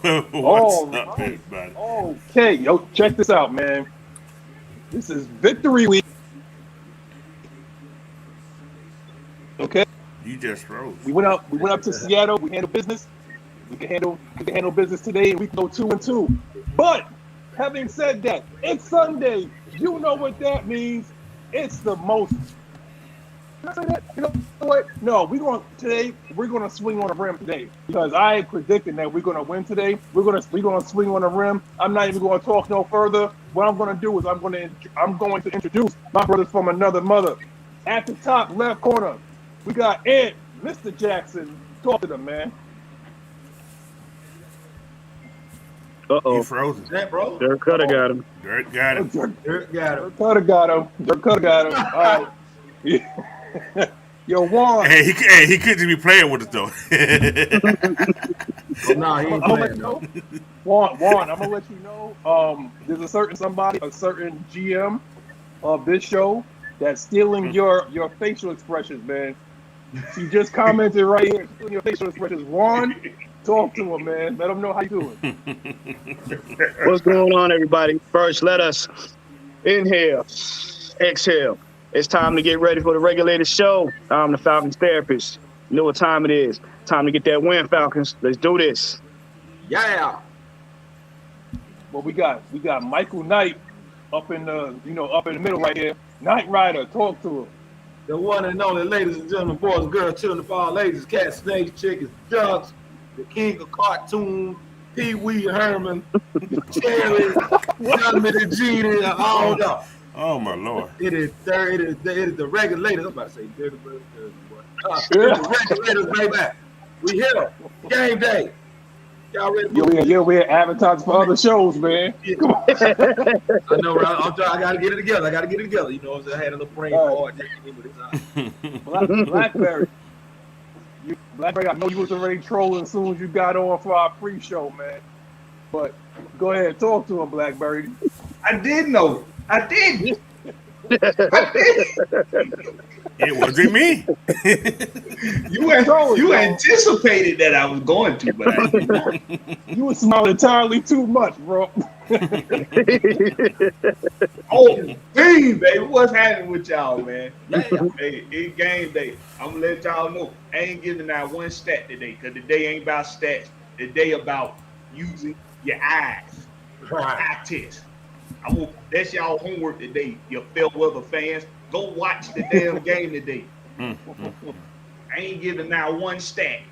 What's All up, right. everybody? Okay, yo, check this out, man. This is victory week. Okay, You just froze. we went up. We went up to Seattle. We handled business. We can handle business today, and we can go 2-2. But having said that, it's Sunday. You know what that means. It's the most. Can I say that? You know what? No, we're gonna swing on the rim today because I predicted that we're gonna win today. We're gonna swing on the rim. I'm not even gonna talk no further. What I'm gonna do is I'm going to introduce my brothers from another mother. At the top left corner, we got Ed, Mr. Jackson. Talk to them, man. You Uh-oh. frozen. What's that, bro? Dirk Cutter got him. Dirt got Oh, him. Dirk got him. Dirk Cutter got him. Dirk Cutter got him. All right. Yo, Juan. He couldn't be playing with us though. Oh, no, he I'm ain't gonna let playing, you though. know. Juan, I'm gonna let you know. There's a certain GM of this show that's stealing your facial expressions, man. She just commented right here, stealing your facial expressions. Juan, talk to him, man. Let him know how you doing. What's going on, everybody? First, let us inhale, exhale. It's time to get ready for the Regulators show. I'm the Falcons therapist. You know what time it is. Time to get that win, Falcons. Let's do this. Yeah. Well, we got Michael Knight up in the middle right here. Knight Rider, talk to him. The one and only, ladies and gentlemen, boys and girls, children of all ladies, cats, snakes, chickens, ducks, the king of cartoons, Pee Wee Herman, Jerry, Tommy the Genie, all that. Oh my lord. It is the Regulators. I'm about to say dirty bird, dirty boy. It's the Regulators, baby. We here. Game day. Y'all ready? We're advertising for other shows, man. Come on. I know, right? I gotta get it together. You know what I'm saying? I had a little brain All fart. Blackberry. Blackberry, I know you was already trolling as soon as you got on for our pre-show, man. But go ahead, talk to him, Blackberry. I did know. I did. I did. It wasn't me. You anticipated that I was going to, but I did not. You were smiling entirely too much, bro. Oh, Bean, baby, what's happening with y'all, man? Hey, it's game day. I'm gonna let y'all know. I ain't giving out one stat today, because the day ain't about stats. The day about using your eyes. Eye test. That's y'all homework today, you fair weather fans. Go watch the damn game today. I ain't giving now one stat.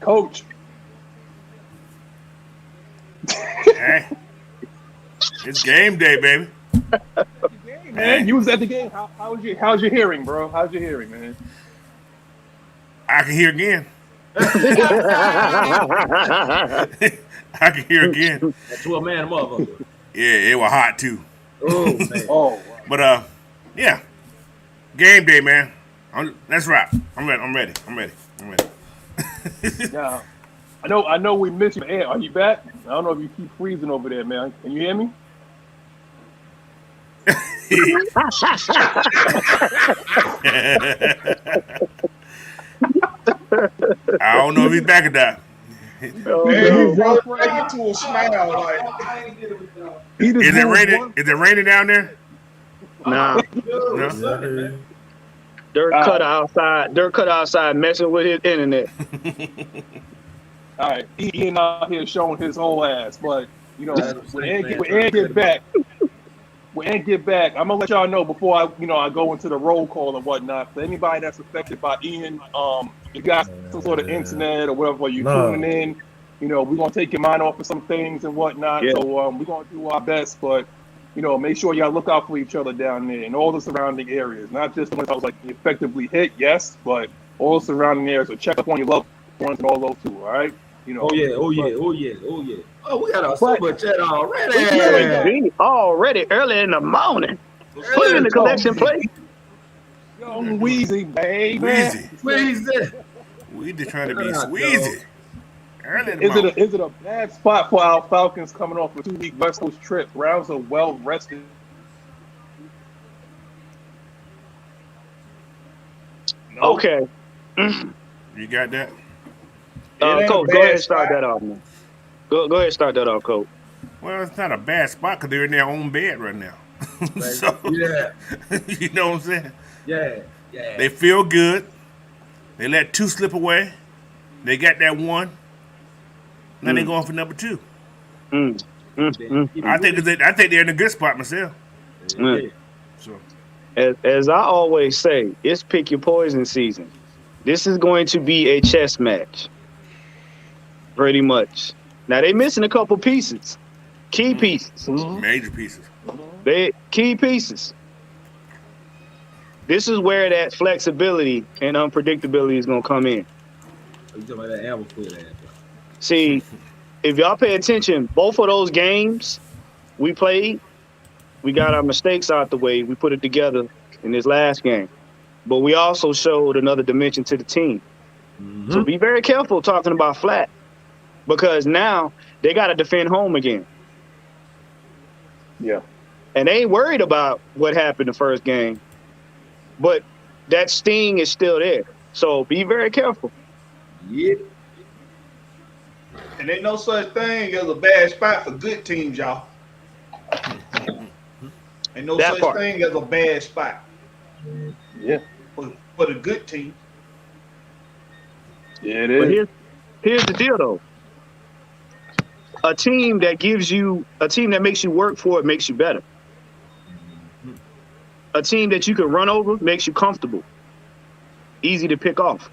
Coach. Hey, it's game day, baby. Man, you was at the game. How's your hearing, bro? How's your hearing, man? I can hear again. I can hear again. That's what man, motherfucker. Yeah, it was hot too. Oh man. Oh, wow. But yeah, game day, man. Let's rock. I'm ready. Now, I know we missed you. Ed, are you back? I don't know if you keep freezing over there, man. Can you hear me? I don't know if he's back or not. Man, you brought right into a smile. Like, Is it raining? Is it raining down there? Nah. No. Dirk Cutter outside messing with his internet. All right, Ian out here showing his whole ass, but when Ed get back, I'm gonna let y'all know before I go into the roll call and whatnot. For anybody that's affected by Ian, you got some sort of internet or whatever you tuning in, we're gonna take your mind off of some things and whatnot. Yeah. So we're gonna do our best, but make sure y'all look out for each other down there in all the surrounding areas, not just the ones that was like effectively hit, yes, but all the surrounding areas. So check up on your loved ones and all those too. All right. Oh yeah. Oh, we got our super chat already. We already early in the morning. Put it in the collection plate. Young Weezy, baby. Weezy. We just trying to be squeezy. Early in the morning. Is it a bad spot for our Falcons coming off a 2-week West Coast trip? Browns are well rested. No. Okay. You got that? ain't a Coach, go bad ahead and start spot. that off, man. Go ahead and start that off, Coach. Well, it's not a bad spot because they're in their own bed right now. So, Yeah, you know what I'm saying? yeah. They feel good. They let 2 slip away. They got that 1. Now they're going for number 2. I think they're in a good spot myself. Mm. So As I always say, it's pick your poison season. This is going to be a chess match, pretty much. Now they missing a couple pieces, key pieces. major pieces. They key pieces. This is where that flexibility and unpredictability is gonna come in. You talking about that album foot ass? See, if y'all pay attention, both of those games we played, we got our mistakes out the way. We put it together in this last game. But we also showed another dimension to the team. So be very careful talking about flat, because now they got to defend home again. Yeah. And they ain't worried about what happened the first game, but that sting is still there. So be very careful. Yeah. And ain't no such thing as a bad spot for good teams, y'all. Ain't no That such part. thing as a bad spot Yeah. for the good team. Yeah, it But is. here's the deal, though. A team that makes you work for it makes you better. A team that you can run over makes you comfortable. Easy to pick off.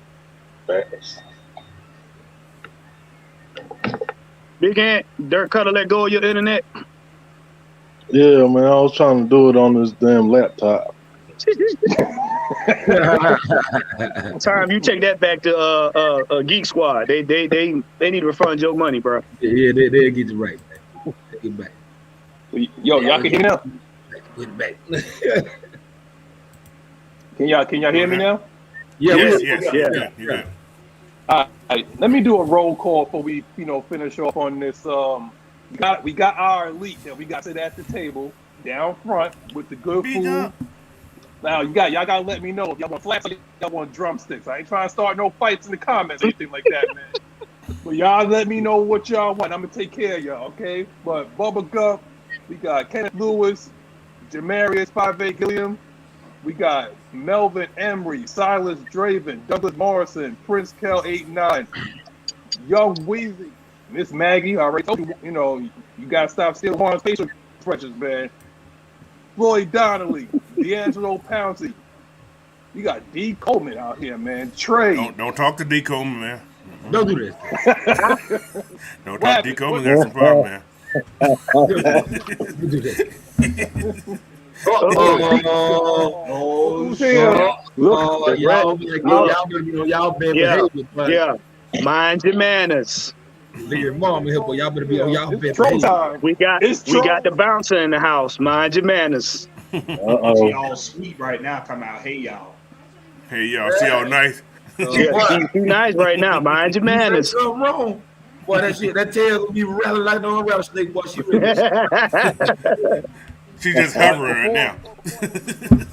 Big Ant, Dirk Cutter, let go of your internet. Yeah, man, I was trying to do it on this damn laptop. Time you take that back to Geek Squad. They need to refund your money, bro. Yeah, they'll get it right, man. Take it back. Yo, y'all can hear me now? Get it back. Can y'all hear me now? Yeah, Yes, we- yes, yeah. you good. All right, let me do a roll call before we, finish off on this. We got our elite that we got to sit at the table down front with the good Big food. up. Now y'all gotta let me know if y'all want flats or y'all want drumsticks. I ain't trying to start no fights in the comments or anything like that, man. But y'all let me know what y'all want. I'm gonna take care of y'all, okay? But Bubba Gump, we got Kenneth Lewis, Jamarius 5'8" Gilliam, we got Melvin Emery, Silas Draven, Douglas Morrison, Prince Kell 8'9", Young Weezy, Ms Maggie. I already told you, you gotta stop stealing Warren's facial expressions, man. Floyd Donnelly, D'Angelo Pouncey. You got D. Coleman out here, man. Trey. Don't talk to D. Coleman, man. Don't do this. Don't talk to D. Coleman. Got some problem, man. Don't do this. Who's here? Look, Y'all been behaving, but Yeah. Mind your manners. look at your mom here, but y'all better be on y'all it's been troll behaving. time. We got It's we true. got the bouncer in the house. Mind your manners. She Uh-oh. all sweet right now. Come out, hey y'all. Hey, y'all, see all nice. Yeah, she's nice right now. Mind your You said manners. something wrong. Boy, that tail gonna be rattling like no rattlesnake. Boy, she really. She's just hovering right now.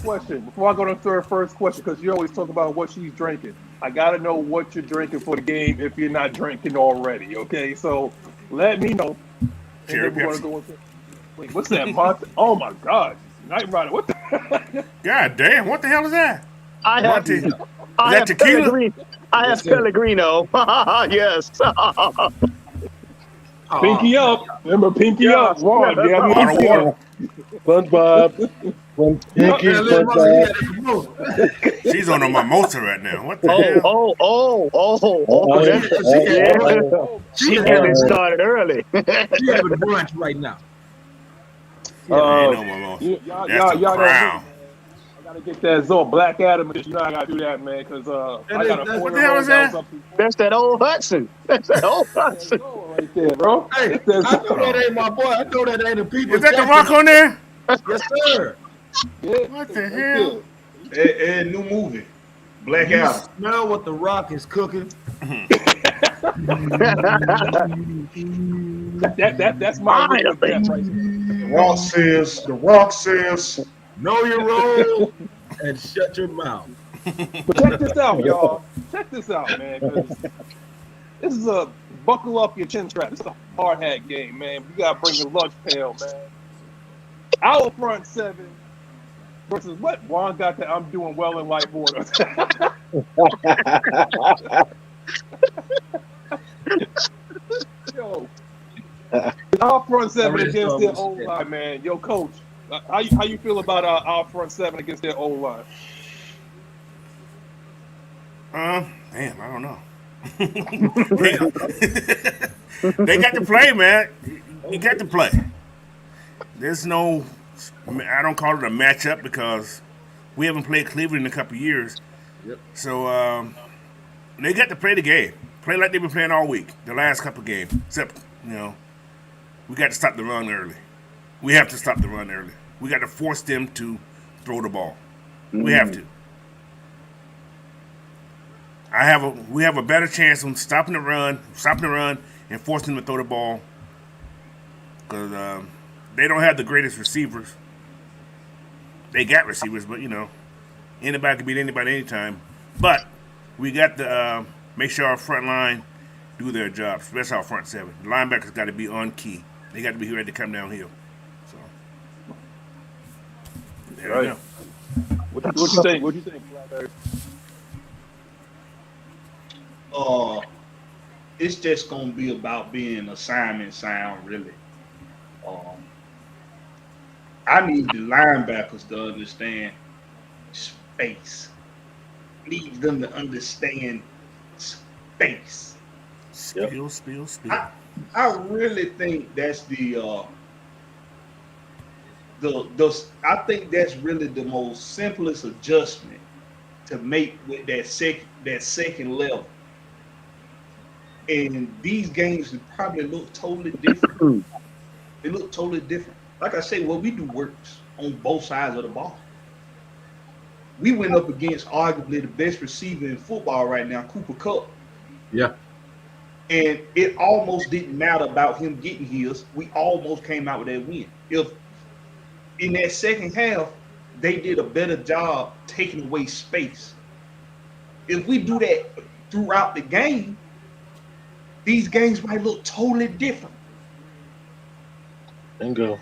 Question. Before I go to the first question, because you always talk about what she's drinking. I got to know what you're drinking for the game if you're not drinking already, okay? So let me know. And Cherry then we're Pepsi. gonna go into, wait, what's that? Oh, my God. Night Rider. What the? God damn, what the hell is that? I have Monty. Is I that have tequila? Pellegrino. I have Pellegrino. Yes. Pinky up. Remember, pinky up. Ron, Yeah. yeah, Bottle pinky water. up. SpongeBob, when Pinky, Man, little mama, he had SpongeBob. that promotion. She's on a mimosa right now. What the hell? Oh. Uh-oh. She getting started early. She having brunch right now. Ain't no mimosa. Y'all That's the don't crown. I gotta get that Zoe Black Adam. You know I gotta do that, man, because I got a What the hell is that? That's that old Hudson. That's that old Hudson. right there, bro. Hey, It's that I know that ain't my boy. I know that ain't the people. Is that the rock on there? Yes, sir. What the hell? And new movie, Black You Adam. smell what the rock is cooking. That's my liquid death right there. The Rock says. Know your role and shut your mouth. But check this out, y'all. Check this out, man. 'cause This is a buckle up your chin strap. This is a hard hat game, man. You gotta bring your lunch pail, man. Our front seven versus what? Juan got that I'm doing well in light water. Yo, our front seven against their O line, man. Yo, coach, how you feel about our front seven against their O line? Man, I don't know. They got to play, man. You got to play. There's no, I don't call it a matchup because we haven't played Cleveland in a couple of years. Yep. So they got to play the game. Play like they've been playing all week, the last couple of games. Except, we got to stop the run early. We have to stop the run early. We got to force them to throw the ball. We have to. We have a better chance on stopping the run, and forcing them to throw the ball. Because they don't have the greatest receivers. They got receivers, but anybody can beat anybody anytime. But we got to make sure our front line do their jobs. Especially our front seven. The linebackers got to be on key. They got to be ready to come downhill. So there we go. What you think? What you think, Blackberry? It's just gonna be about being assignment sound, really. I need the linebackers to understand space. Need them to understand space. Spill. I really think that's I think that's really the most simplest adjustment to make with that second level. And these games probably look totally different. They look totally different. Like I say, what we do works on both sides of the ball. We went up against arguably the best receiver in football right now, Cooper Kupp. Yeah. And it almost didn't matter about him getting his. We almost came out with that win. If in that second half, they did a better job taking away space. If we do that throughout the game, these games might look totally different. Bingo.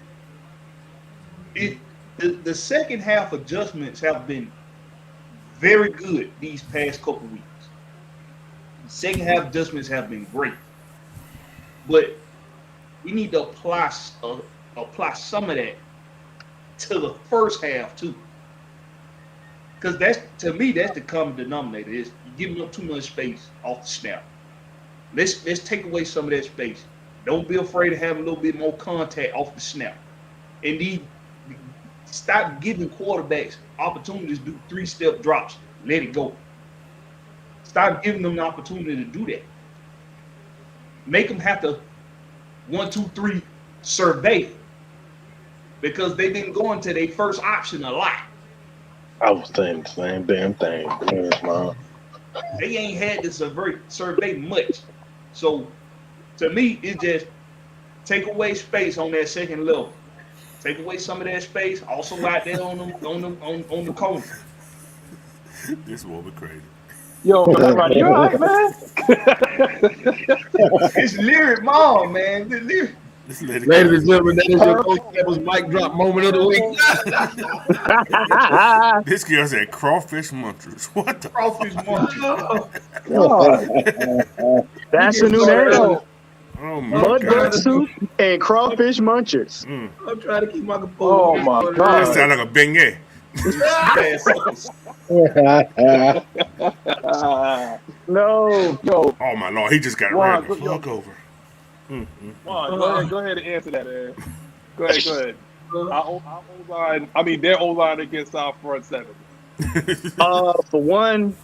The second half adjustments have been very good these past couple weeks. The second half adjustments have been great, but we need to apply some of that to the first half too, because that's the common denominator is giving up too much space off the snap. Let's take away some of that space. Don't be afraid of having a little bit more contact off the snap. And stop giving quarterbacks opportunities to do 3-step drops. Let it go. Stop giving them the opportunity to do that. Make them have to 1, 2, 3 survey, because they've been going to their first option a lot. I was saying the same damn thing. Yes, man. They ain't had to survey much. So to me, it's just take away space on that second level. Take away some of that space. Also out there on the corner. This will be crazy. Yo, everybody, you all right, man? It's lyric mom, man. The lyric. Ladies and gentlemen, that is your coach. That was mic drop moment of the week. This girl said crawfish munchers. What the Crawfish munchers? That's a new name. Oh my Mud god. duck soup and crawfish munchers. I'm trying to keep my composure. Oh my That god. sound like a beignet. No. Yo, Oh my lord, he just got Wow, ran the yo. fuck over. Juan, go ahead and answer that, man. Go ahead. Our O-line, their O-line against our front seven. For one,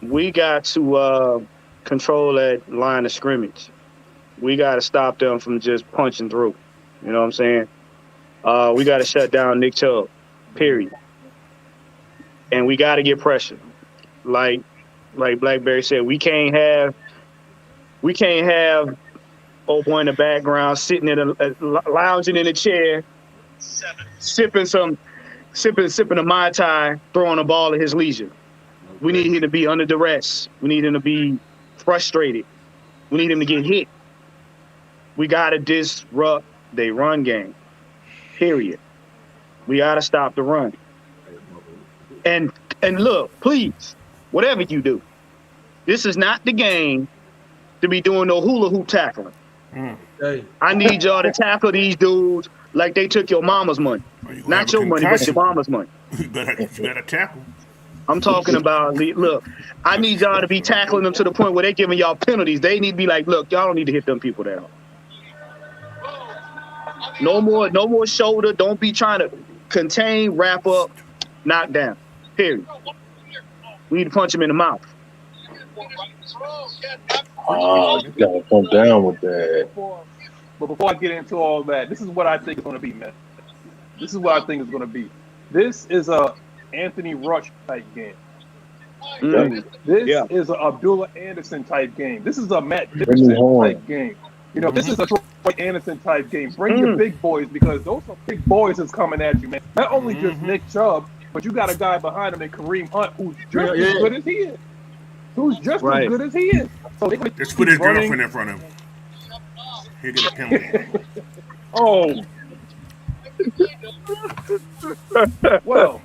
we got to control that line of scrimmage. We got to stop them from just punching through. You know what I'm saying? We got to shut down Nick Chubb, period. And we got to get pressure. Like Blackberry said, we can't have old boy in the background sitting lounging in a chair, sipping a Mai Tai, throwing a ball at his leisure. We need him to be under duress. We need him to be frustrated. We need him to get hit. We got to disrupt their run game, period. We got to stop the run. And look, please, whatever you do, this is not the game to be doing no hula hoop tackling. Hey. I need y'all to tackle these dudes like they took your mama's money. Not your money, but your mama's money. You better tackle. I'm talking about, look, I need y'all to be tackling them to the point where they're giving y'all penalties. They need to be like, look, y'all don't need to hit them people that hard. No more shoulder. Don't be trying to contain, wrap up, knock down. Period. We need to punch him in the mouth. Oh, you gotta come down with that. But before I get into all that, this is what I think it's going to be, man. This is what I think it's going to be. This is a Anthony Rush type game. This is a Abdullah Anderson type game. This is a Matt Dickerson type game. You know, this is a Troy Anderson type game. Bring your big boys, because those are big boys that's coming at you, man. Not only just Nick Chubb, but you got a guy behind him in Kareem Hunt who's just as good as he is. Who's just as good as he is. So they just put his girlfriend in front of him. He'll get a penalty. Oh. Well.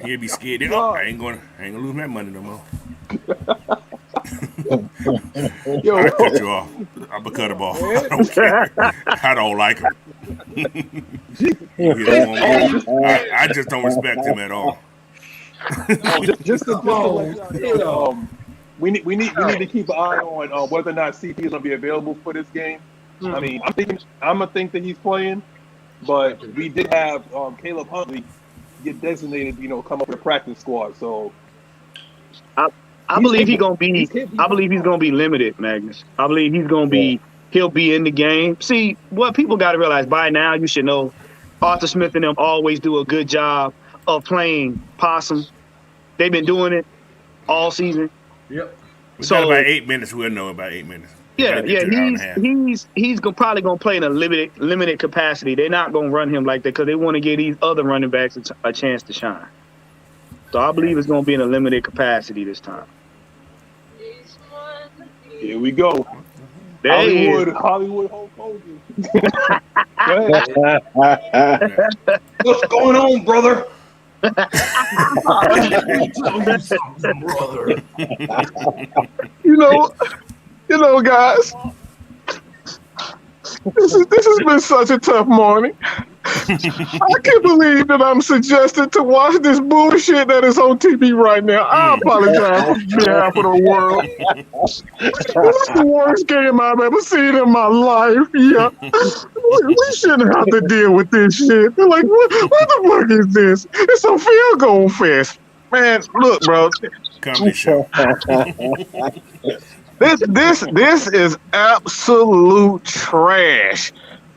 He'll be scared. Oh, I ain't gonna lose my money no more. Yo, I cut you off. I'm gonna cut him off. I don't care. I don't like him. I just don't respect him at all. just to let you know, we need to keep an eye on whether or not CP is gonna be available for this game. I mean, I'm gonna think that he's playing, but we did have Caleb Huntley get designated, come up with a practice squad. So I believe he's gonna be. I believe he's gonna be limited, Magnus. I believe he's gonna be. He'll be in the game. See, what people got to realize by now, you should know, Arthur Smith and them always do a good job of playing possum. They've been doing it all season. Yep. So about 8 minutes. We'll know about 8 minutes. Yeah. He's probably gonna play in a limited capacity. They're not gonna run him like that because they want to give these other running backs a chance to shine. So I believe it's gonna be in a limited capacity this time. Here we go. Hollywood Hulk Hogan. What's going on, brother? You know, guys, this has been such a tough morning. I can't believe that I'm suggested to watch this bullshit that is on TV right now. I apologize on behalf of the world. It's the worst game I've ever seen in my life. Yeah, we shouldn't have to deal with this shit. They're like, what the fuck is this? It's a field goal fest, man. Look, bro. Comedy show. This is absolute trash.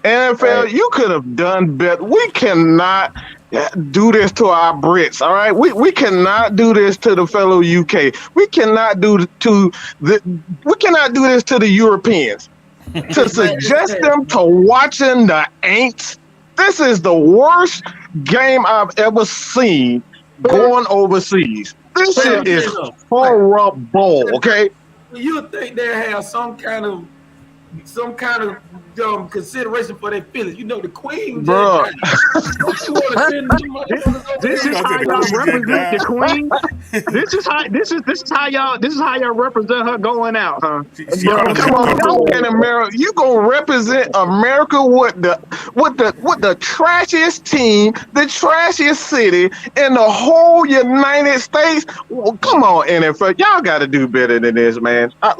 NFL, you could have done better. We cannot do this to our Brits, all right? We cannot do this to the fellow UK. We cannot do this to the Europeans. To suggest them to watching the Aints, this is the worst game I've ever seen going overseas. This shit is horrible, okay? You would think they have some kind of consideration for their feelings. You know, the Queen. Bro. This is how y'all represent the Queen. This is how y'all represent her going out, huh? Bro, come on, in America, you gonna represent America with the trashiest team, the trashiest city in the whole United States. Well, come on, NFL, y'all got to do better than this, man. I'm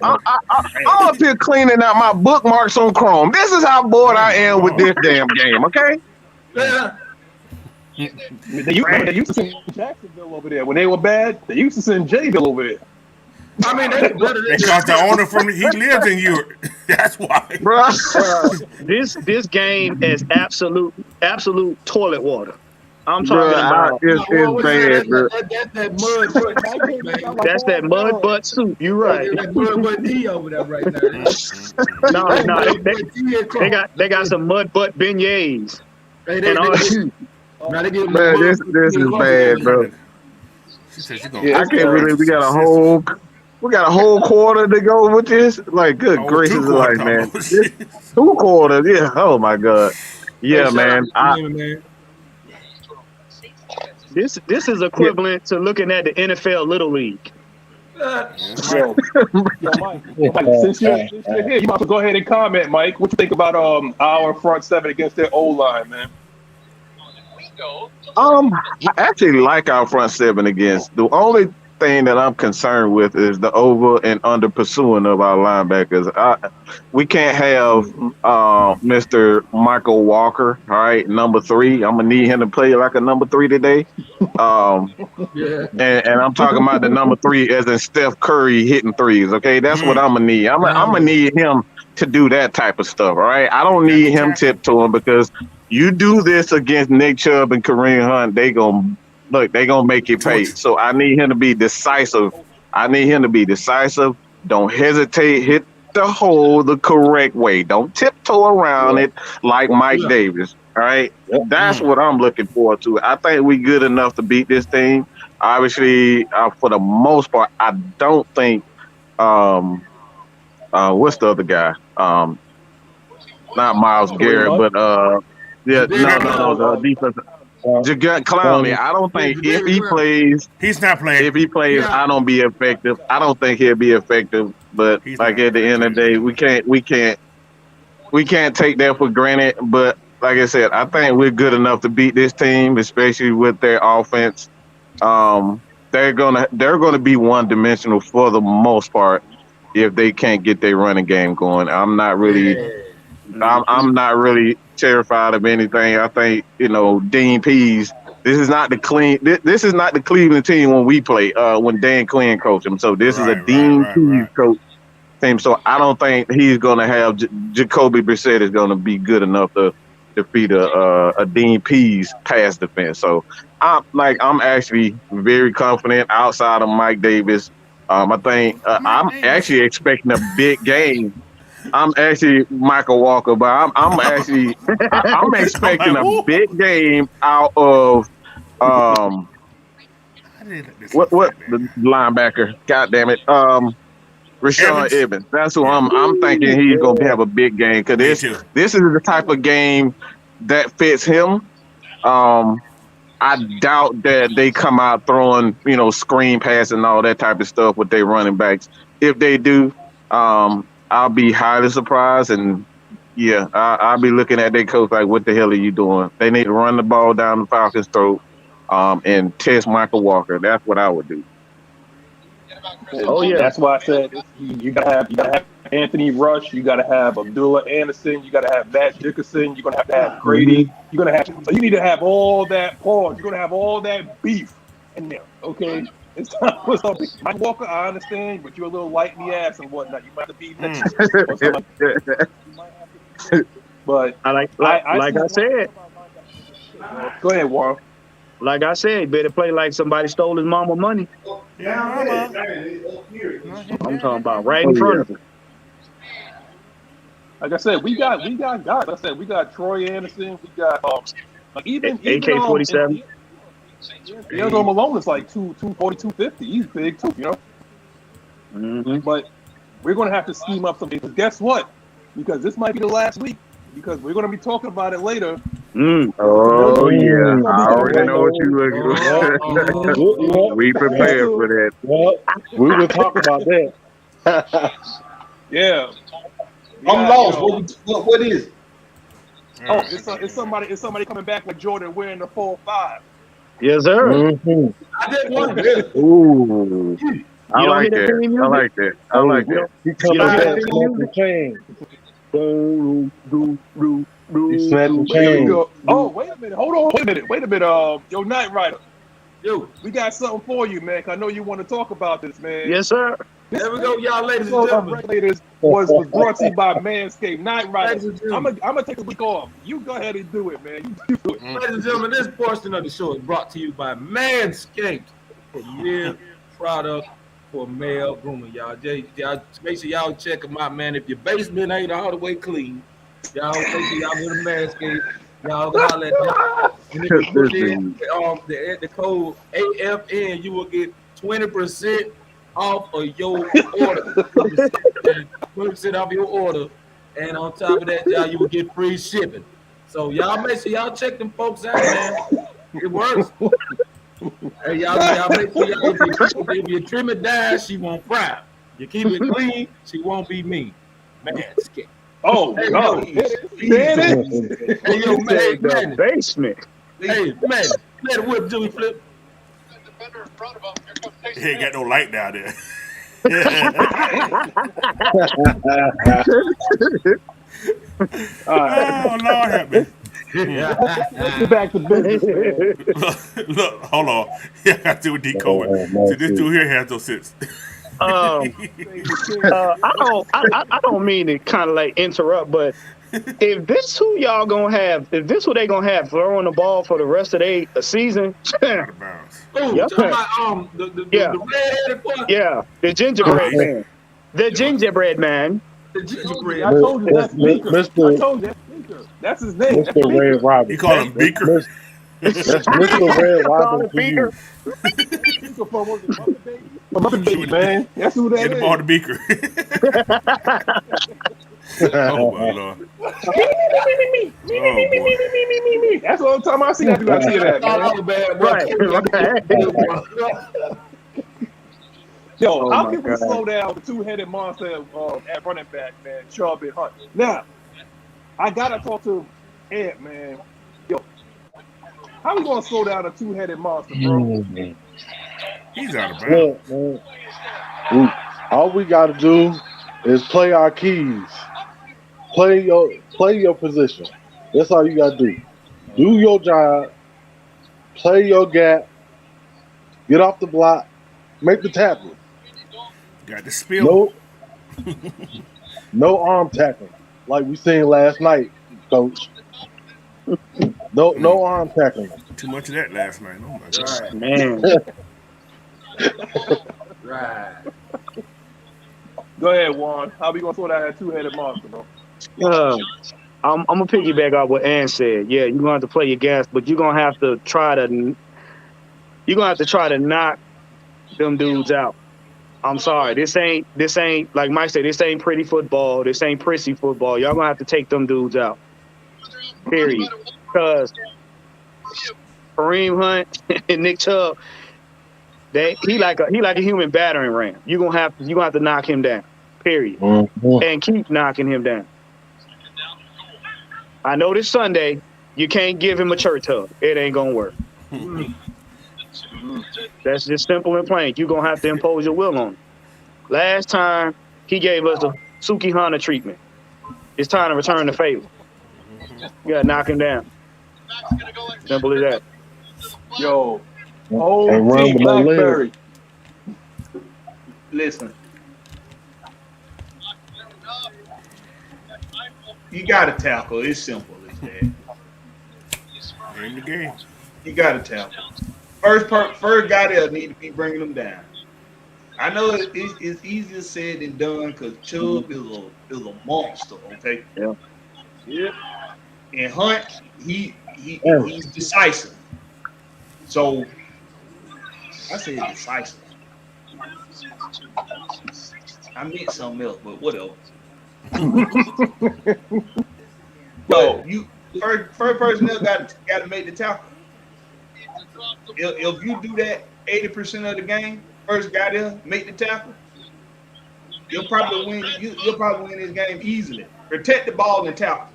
up here cleaning out my bookmarks on Chrome. This is how bored I am with this damn game. Okay. Yeah. They used to send Jacksonville over there when they were bad. They used to send Jayville over there. I mean, they got the owner he lived in Europe. That's why. Bro. This game is absolute toilet water. I'm talking about it's bad, bro. That's that mud butt soup. You right. That mud butt tea over there right now. No, they got some mud butt beignets. Man, this is bad, bro. She said she's gonna. Yeah, I it's can't bad. believe we got a whole quarter to go with this. Like, good Oh, gracious, 2 like, quarters man, almost. this 2 quarters, yeah. Oh my God, Hey, yeah, shout out man. to Pregame, man. This is equivalent to looking at the NFL Little League. Yo, Mike, since you're here, you might as well go ahead and comment, Mike. What you think about our front seven against their O line, man? I actually like our front seven against. The only thing that I'm concerned with is the over and under pursuing of our linebackers. We can't have Mr. Michael Walker, all right, number 3. I'm gonna need him to play like a number 3 today. Yeah. And I'm talking about the number 3 as in Steph Curry hitting threes. Okay, that's what I'm gonna need. I'm gonna need him to do that type of stuff. All right, I don't need him tiptoeing because you do this against Nick Chubb and Kareem Hunt, they gonna make you pay. So I need him to be decisive. Don't hesitate. Hit the hole the correct way. Don't tiptoe around it like Mike Davis. All right, that's what I'm looking forward to. I think we good enough to beat this team. Obviously, for the most part, I don't think. What's the other guy? Not Miles Garrett, but the defensive. Clowney. I don't think if he plays, he's not playing. If he plays, I don't be effective. I don't think he'll be effective. But at the end of the day, we can't take that for granted. But like I said, I think we're good enough to beat this team, especially with their offense. They're gonna be one-dimensional for the most part if they can't get their running game going. I'm not really terrified of anything. I think Dean Pease. This is not the Cleveland team when we play. When Dan Quinn coached them. So this is a Dean Pease coach team. So I don't think he's gonna have Jacoby Brissett is gonna be good enough to defeat a Dean Pease pass defense. So I'm actually very confident outside of Mike Davis. I think I'm actually expecting a big game. I'm actually Michael Walker, but I'm actually I'm expecting a big game out of what the linebacker. God damn it, Rashawn Evans. That's who I'm thinking he's gonna have a big game because this is the type of game that fits him. I doubt that they come out throwing, screen pass and all that type of stuff with their running backs. If they do, I'll be highly surprised. And I'll be looking at their coach like, what the hell are you doing? They need to run the ball down the Falcons' throat and test Michael Walker. That's what I would do. Oh yeah, that's why I said you gotta have Anthony Rush, you gotta have Abdullah Anderson, you gotta have Matt Dickerson, you're gonna have Grady, you're gonna have so you need to have all that pause, you're gonna have all that beef in there. Okay, it's time for something. Mike Walker, I understand, but you're a little light in the ass and whatnot. You might have to be next. But I said. Go ahead, Warren. Like I said, better play like somebody stole his mama money. I'm talking about right in front of him. Like I said, we got guys. Like I said, we got Troy Anderson. We got even AK-47. Leandro Malone is like 240, 250. He's big too, Mm-hmm. But we're gonna have to scheme up something. Because guess what? Because this might be the last week. Because we're gonna be talking about it later. Oh yeah, I already know what you looking. We prepared for that. Well, we will talk about that. Yeah. I'm lost. What is it? Oh, it's somebody coming back with Jordan wearing the 4-5. Yes, sir. Mm-hmm. I did one really. Ooh, I like that. He coming back smoking chain. He's snapping chain. Oh, wait a minute. Hold on. Wait a minute. Yo, Knight Rider. Yo, we got something for you, man. I know you want to talk about this, man. Yes, sir. There we go, y'all, ladies and gentlemen. Regulators was brought to you by Manscaped. Knight Rider. I'm gonna take a week off. You go ahead and do it, man. You do it. Ladies and gentlemen, this portion of the show is brought to you by Manscaped, premier product for male grooming, y'all. Y'all make sure y'all check them out, man. If your basement ain't all the way clean, y'all make sure y'all go to Manscaped. Y'all holler at y'all. And if you put in the code AFN, you will get 20% off of your order. 20% off your order. And on top of that, y'all, you will get free shipping. So y'all make sure y'all check them folks out, man. It works. Hey, y'all make sure y'all, if you trim it down, she won't fry. You keep it clean, she won't be mean. Man, skip. Oh, Hey, no. yo, There it is. Hey, yo, Said the man. basement. Hey, man. Let it whip, Jimmy Flip. He ain't got no light down there. All right. Oh, Lord help me. Let's get back to business, man. Look, hold on. I got to do a decode. See, this dude here has no sense. I don't mean to kind of like interrupt, but if this who y'all gonna have, if this who they gonna have throwing the ball for the rest of the season, Out of bounds. Oh, Yep. talking about the red-headed boy. yeah, the gingerbread man, the gingerbread man. The gingerbread. I told you that's Beaker. I Mr. told you that's Beaker. That's his name. That's Mr. Beaker. Red Robin. You call him Beaker? That's Mr. Red Robin for you. Beaker from was it Mother Baby? Mother Baby, man. That's who that Get the is. ball to Beaker. Oh, my Lord. Oh, boy. That's the only time I see that. I see that, man. Yo, Oh how my can we God. slow down the two-headed monster at running back, man? Chubb and Hunt. Now, I gotta talk to Ed, man. Yo, how we gonna slow down a two-headed monster, bro? He's out of bounds. Look, man, all we got to do is play our keys. Play your position. That's all you got to do. Do your job. Play your gap. Get off the block. Make the tackle. Got the spill. No arm tackling like we seen last night, Coach. No arm tackling. Too much of that last night. Oh, my God. Man, Right. Go ahead, Juan. How we gonna slow down that two-headed monster, bro? I'm gonna piggyback off what Ann said. Yeah, you're gonna have to play your gas, but you're gonna have to try to knock them dudes out. I'm sorry, this ain't like Mike said. This ain't pretty football. This ain't prissy football. Y'all gonna have to take them dudes out. Period. Because Kareem Hunt and Nick Chubb, he like a human battering ram. You gonna have to knock him down. Period. Mhm. And keep knocking him down. I know this Sunday you can't give him a church hug. It ain't gonna work. That's just simple and plain. You're gonna have to impose your will on him. Last time he gave us the Suki Hana treatment. It's time to return the favor. You gotta knock him down. Simple as that. Yo, And old run T with no leg. Blackberry. Listen. You got to tackle. It's simple as that. In the game. You got to tackle. First guy there need to be bringing them down. I know it's easier said than done because Chubb is a monster. Okay. Yeah. Yep. And Hunt, he's decisive. So I say decisive. I meant something else, but whatever. But you first person that got to make the tackle. If you do that 80% of the game, first guy there make the tackle, you'll probably win. You'll probably win this game easily. Protect the ball and tackle.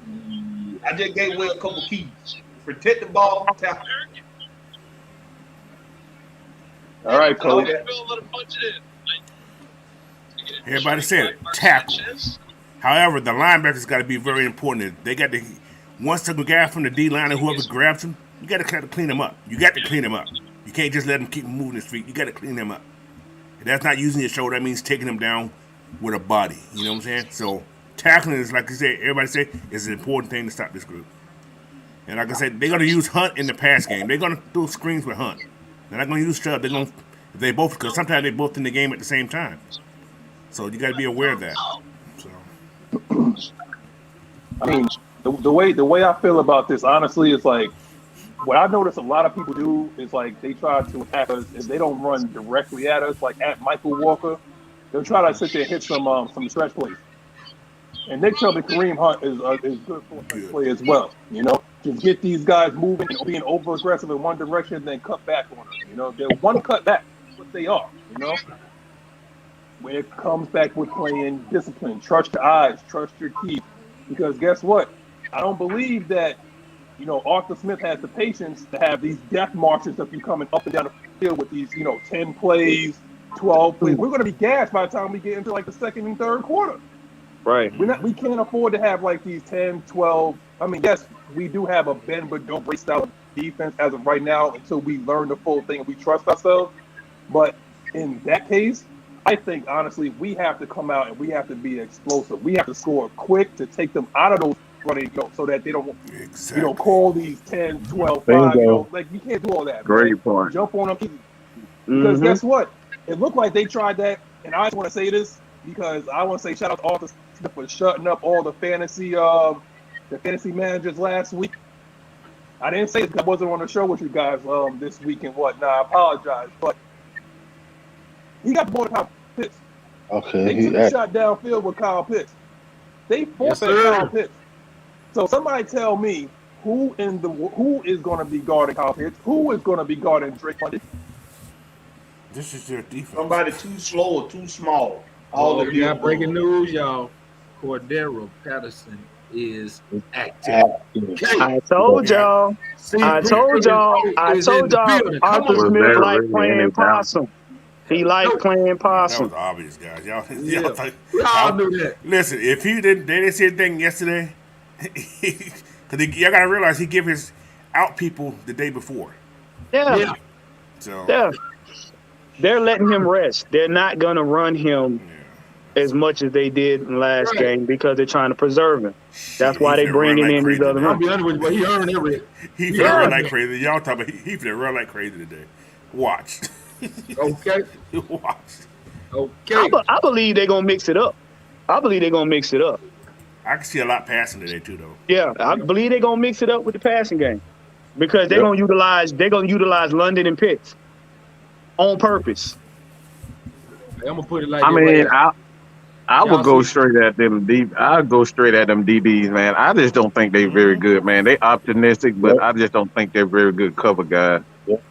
I just gave away a couple keys. Protect the ball, tackle. All right, Coach. Everybody said it. Tackle. However, the linebackers got to be very important. They got to, once the guy from the D line and whoever grabs him, you got to kind of clean him up. You got to clean him up. You can't just let him keep moving his feet. You got to clean him up. If that's not using your shoulder, that means taking him down with a body. You know what I'm saying? So tackling is, like I said, everybody say, is an important thing to stop this group. And like I said, they're going to use Hunt in the pass game. They're going to do screens with Hunt. They're not going to use Chubb. They're going to, because sometimes they're both in the game at the same time. So you got to be aware of that. So. I mean, the way I feel about this, honestly, it's like what I notice a lot of people do is like they try to attack us if they don't run directly at us, like at Michael Walker. They'll try to sit there and hit some stretch plays. And Nick Chubb and Kareem Hunt is good for a stretch play as well. You know, just get these guys moving and being over aggressive in one direction, then cut back on them. You know, they're one cut back. That's what they are. You know, when it comes back with playing discipline, trust your eyes, trust your keys. Because guess what? I don't believe that, you know, Arthur Smith has the patience to have these death marches of you coming up and down the field with these, you know, 10 plays, 12 plays. We're going to be gassed by the time we get into like the second and third quarter. Right. We can't afford to have like these 10, 12. I mean, yes, we do have a bend but don't break style of defense as of right now until we learn the full thing and we trust ourselves. But in that case, I think, honestly, we have to come out and we have to be explosive. We have to score quick to take them out of those running, you know, so that they don't, you know, call these 10, 12, 5, you know, like, you can't do all that. Great man. point. Jump on them easy. Because guess what? It looked like they tried that, and I just want to say this because I want to say shout out to Arthur Smith for shutting up all the fantasy managers last week. I didn't say it because I wasn't on the show with you guys this week and whatnot. I apologize, but he got the ball to Kyle Pitts. Okay. They took a shot downfield with Kyle Pitts. They forced Kyle Pitts. So somebody tell me who is going to be guarding Kyle Pitts? Who is going to be guarding Drake London? This is their defense. Somebody too slow or too small. All of you got breaking news, y'all. Cordero Patterson is active. I told y'all. Arthur Smith like playing possum. He liked playing possum. That was obvious, guys. Y'all knew that. Listen, if he didn't, they didn't see anything yesterday. Because y'all gotta realize he give his out people the day before. Yeah. So yeah. They're letting him rest. They're not gonna run him as much as they did in last game because they're trying to preserve him. That's why they're bringing in these other I'll be honest with you, but he earned every. He finna run like crazy. Y'all talking about he finna run like crazy today. Watch. Okay. Watch. Okay. I believe they're gonna mix it up. I can see a lot passing today too, though. Yeah, I believe they're gonna mix it up with the passing game because they're gonna utilize London and Pitts on purpose. I'm gonna put it like I mean, right I would go straight at them I'd go straight at them DBs, man. I just don't think they're very good, man. They optimistic, but I just don't think they're very good cover guys. Yep.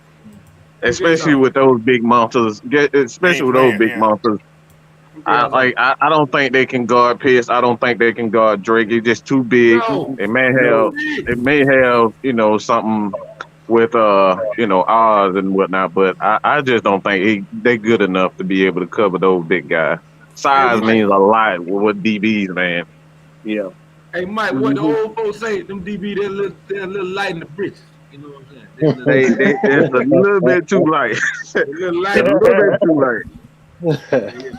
Especially with those big monsters. Monsters. I don't think they can guard Pierce. I don't think they can guard Drake. He's just too big. No. It may have, you know, something with odds and whatnot, but I just don't think they're good enough to be able to cover those big guys. Size means a lot with DBs, man. Yeah. Hey Mike, what the old folks say, them DB they're a little light in the britches. You know what I'm saying? It's a little bit too light. A little light. A little bit too light.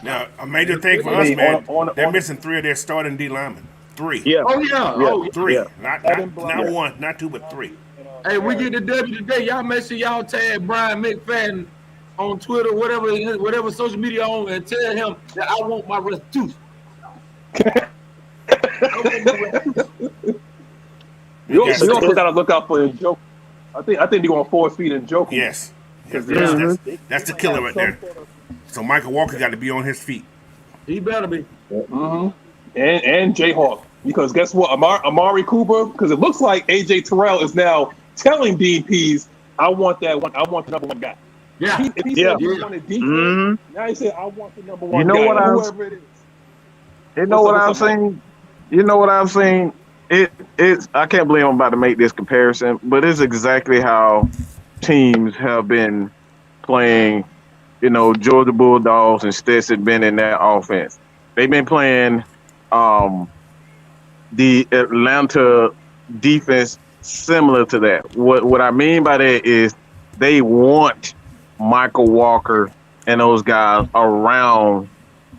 Now, a major thing for us, man, they're missing 3 of their starting D linemen. 3. Yeah. Oh yeah. Oh yeah. 3. Yeah. Not 1, not 2, but 3. Hey, we get the W today. Y'all make sure y'all tag Brian McFadden on Twitter, whatever social media on, and tell him that I want my restitution. You also got to look out for Njoku. I think they're going to force feed Njoku. Yes. That's the killer right there. So Michael Walker got to be on his feet. He better be. Mm-hmm. And Jayhawk. Because guess what? Amari Cooper, because it looks like AJ Terrell is now telling DPs, I want the number 1 guy. Yeah. If he said he wanted defense, now he said, I want the number 1 You know guy, what whoever it is. You know what I'm saying? You know what I'm saying? It's I can't believe I'm about to make this comparison, but it's exactly how teams have been playing, you know, Georgia Bulldogs and Stetson been in that offense. They've been playing the Atlanta defense similar to that. What I mean by that is they want Michael Walker and those guys around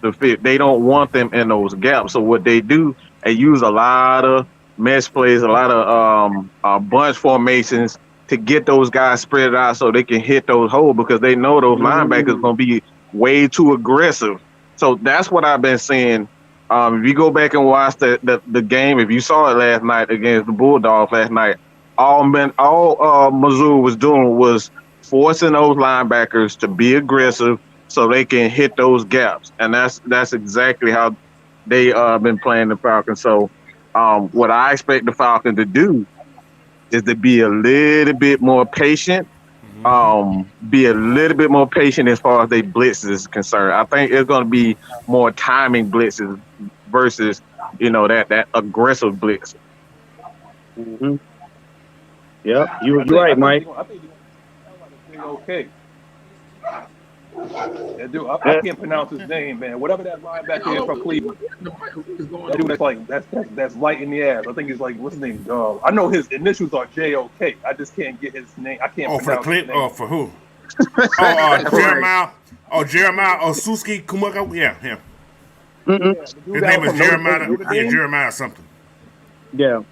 the fit. They don't want them in those gaps. So what they do, they use a lot of mesh plays, a lot of bunch formations to get those guys spread out so they can hit those holes because they know those linebackers going to be way too aggressive. So that's what I've been seeing. If you go back and watch the game, if you saw it last night against the Bulldogs last night, Missouri was doing was forcing those linebackers to be aggressive so they can hit those gaps, and that's exactly how they been playing the Falcons. So what I expect the Falcons to do is to be a little bit more patient. Be a little bit more patient as far as they blitzes is concerned. I think it's going to be more timing blitzes versus that aggressive blitz. Mm-hmm. Yep, you're right, Mike. I think they're okay. Yeah, dude, I can't pronounce his name, man. Whatever that linebacker is from Cleveland. That dude that's light in the ass. I think he's like, what's his name? I know his initials are JOK. I just can't get his name. I can't pronounce his name. Oh, for who? Jeremiah Osuski Kumaka. Yeah, him. His name is Jeremiah. Yeah, Jeremiah something. Yeah.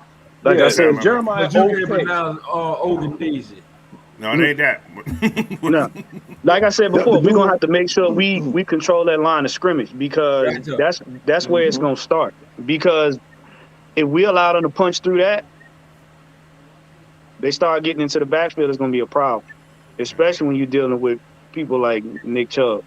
Like I said, Jeremiah. But you can't pronounce Ogundeji. No, it ain't that. No. Like I said before, we're gonna have to make sure we control that line of scrimmage because that's where it's gonna start. Because if we allow them to punch through that, they start getting into the backfield, it's gonna be a problem. Especially when you're dealing with people like Nick Chubb.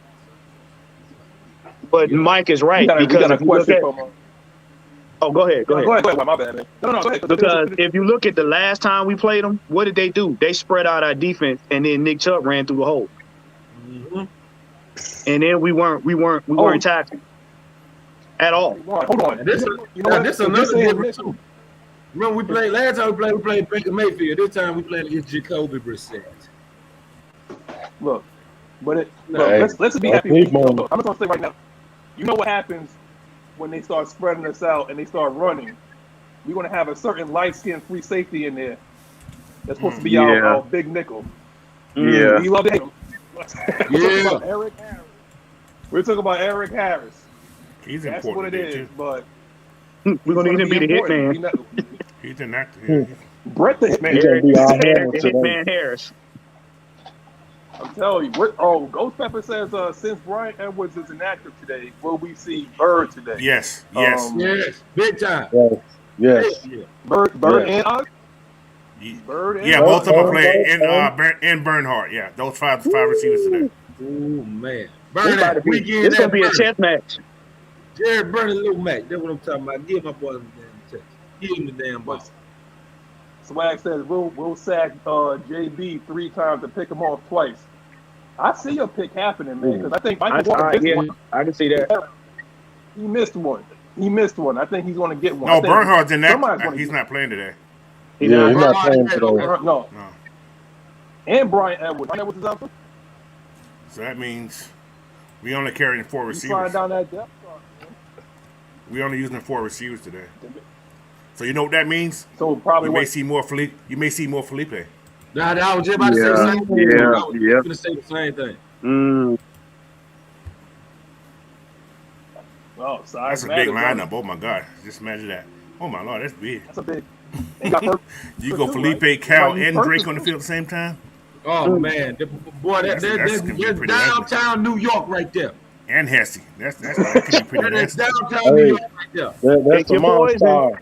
But Mike is right because if you look at, go ahead. Go ahead. My bad, man. No, go ahead. Because if you look at the last time we played them, what did they do? They spread out our defense, and then Nick Chubb ran through the hole. Mm-hmm. And then we weren't tackling at all. Hold on. This is another difference too. Remember we played last time we played Baker Mayfield. This time we played against Jacoby Brissett. Look, let's be happy. I'm just gonna say right now. You know what happens when they start spreading us out and they start running? We're gonna have a certain light-skinned free safety in there that's supposed to be our big nickel. Yeah, we love to hate him. Yeah, Eric Harris. We're talking about Eric Harris. He's that's important. That's what it is. But we're gonna need him to be the hitman. He's an actor. Brett the hitman. Hitman Harris. I'm telling you. Ghost Pepper says since Brian Edwards is inactive today, will we see Bird today? Yes. Yes, big time. Yes. Bird and Oz? Bird and both of them are playing in Bernhardt. Yeah, those five receivers today. Oh man, It's gonna be a chess match. Jared Burney, little match. That's what I'm talking about. Give my boy the damn chest. Give him the damn ball. Swag says we'll sack JB 3 times and pick him off twice. I see your pick happening, man, because I think Michael Walker missed one. I can see that. He missed one. I think he's going to get one. No, Bernhardt's in that. He's not playing today. He's not playing today. No. And Brian Edwards. Brian Edwards is out there. So that means we only carrying 4 receivers. Sliding down that depth chart, man. We only using 4 receivers today. So you know what that means? So probably you may see more Felipe. Nah, I was just about to say the same thing. I was going to say the same thing. Oh, that's a big lineup. Oh my God! Just imagine that. Oh my Lord, that's big. That's a big. You go Felipe, Cal, and Drake on the field at the same time. Oh man, boy, that's downtown New York right there. And Hesse. That's pretty That's downtown New York right there. That's the monster.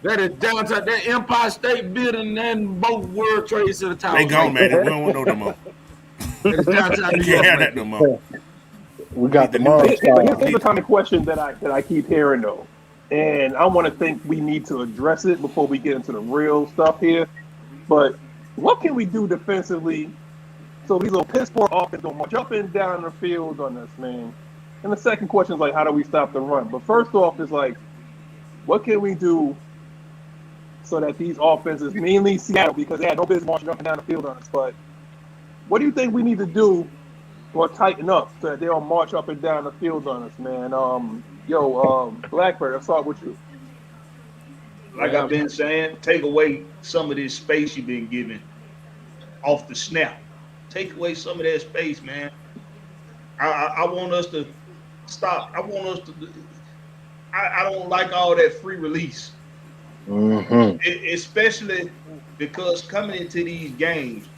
That is downtown. That Empire State Building and both World Trade Center towers. They gone, man. We don't want no more. That is downtown New York. Can't have that no more. We got the monster. Here's the kind of question that I keep hearing though, and I want to think we need to address it before we get into the real stuff here. But what can we do defensively so these little piss poor offense don't march up and down the field on us, man? And the second question is like, how do we stop the run? But first off, is like, what can we do so that these offenses, mainly Seattle, because they had no business marching up and down the field on us, but what do you think we need to do or tighten up so that they don't march up and down the field on us, man? Blackbird, I'll start with you. Like I've been saying, take away some of this space you've been given off the snap. Take away some of that space, man. I want us to stop. I don't like all that free release. Mm-hmm. Especially because coming into these games,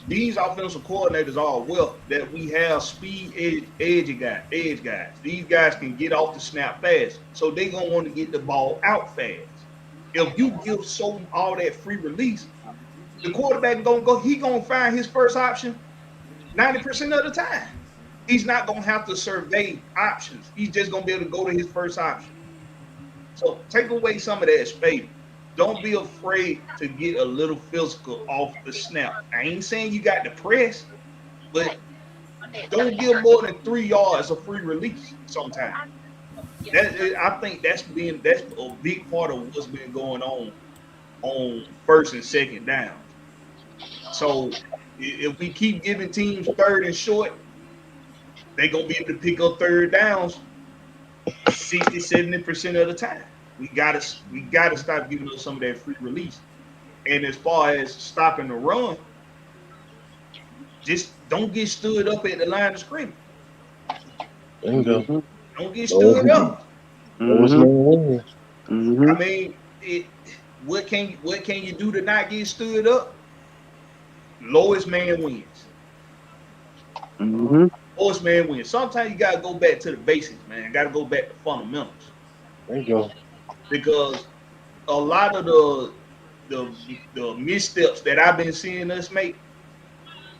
these offensive coordinators are aware that we have speed edge guys. These guys can get off the snap fast, so they're gonna want to get the ball out fast. If you give so all that free release, the quarterback gonna go. He gonna find his first option 90% of the time. He's not gonna have to survey options. He's just gonna be able to go to his first option. So take away some of that space. Don't be afraid to get a little physical off the snap. I ain't saying you got to press, but don't give more than 3 yards of free release sometimes. I think that's a big part of what's been going on first and second down. So if we keep giving teams third and short, they're gonna be able to pick up third downs 60-70% of the time. We gotta stop giving us some of that free release. And as far as stopping the run, just don't get stood up at the line of scrimmage. Bingo. Don't get stood up. Mm-hmm. I mean, what can you do to not get stood up? Lowest man wins. Mm-hmm. Lowest man wins. Sometimes you gotta go back to the basics, man. You gotta go back to fundamentals. Bingo. Because a lot of the missteps that I've been seeing us make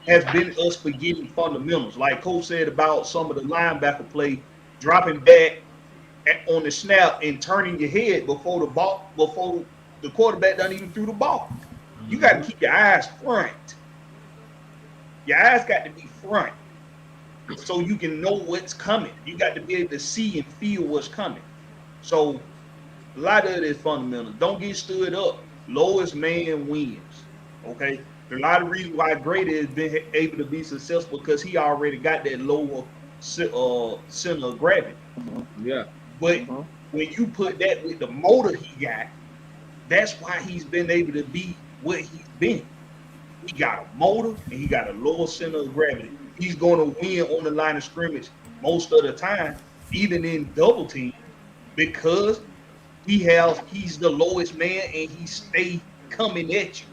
has been us forgetting fundamentals. Like Coach said about some of the linebacker play, dropping back on the snap and turning your head before the quarterback doesn't even throw the ball. You got to keep your eyes front. Your eyes got to be front so you can know what's coming. You got to be able to see and feel what's coming. So a lot of it is fundamentals. Don't get stood up. Lowest man wins. Okay? A lot of reasons why Grady has been able to be successful because he already got that lower center of gravity. Yeah. But when you put that with the motor he got, that's why he's been able to be what he's been. He got a motor and he got a lower center of gravity. He's going to win on the line of scrimmage most of the time, even in double team, because he's the lowest man and he stay coming at you.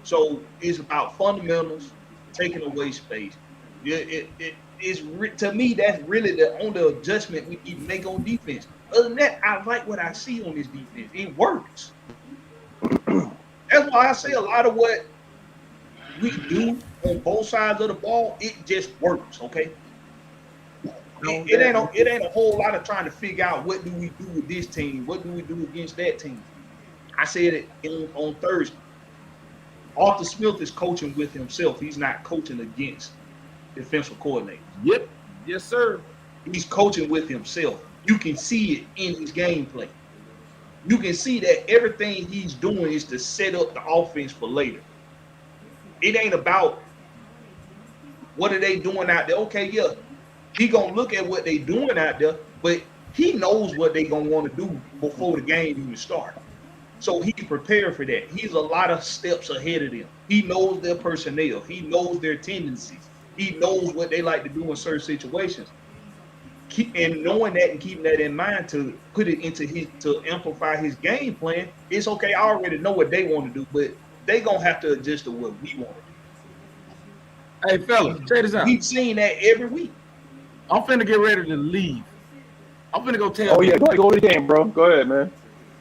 So it's about fundamentals, taking away space. To me, that's really the only adjustment we need to make on defense. Other than that, I like what I see on this defense. It works. That's why I say a lot of what we do on both sides of the ball, it just works, okay? It ain't a whole lot of trying to figure out what do we do with this team, what do we do against that team. I said it on Thursday. Arthur Smith is coaching with himself. He's not coaching against defensive coordinators. Yep. Yes, sir. He's coaching with himself. You can see it in his gameplay. You can see that everything he's doing is to set up the offense for later. It ain't about what are they doing out there. Okay, yeah, he gonna look at what they doing out there, but he knows what they gonna want to do before the game even starts. So he's prepared for that. He's a lot of steps ahead of them. He knows their personnel. He knows their tendencies. He knows what they like to do in certain situations. And knowing that and keeping that in mind to put it to amplify his game plan, it's okay. I already know what they want to do, but they gonna have to adjust to what we want to Hey, do. fellas, check this out. We've seen that every week. I'm finna get ready to leave. I'm finna go tell. Oh yeah, go to the game, bro. Go ahead, man.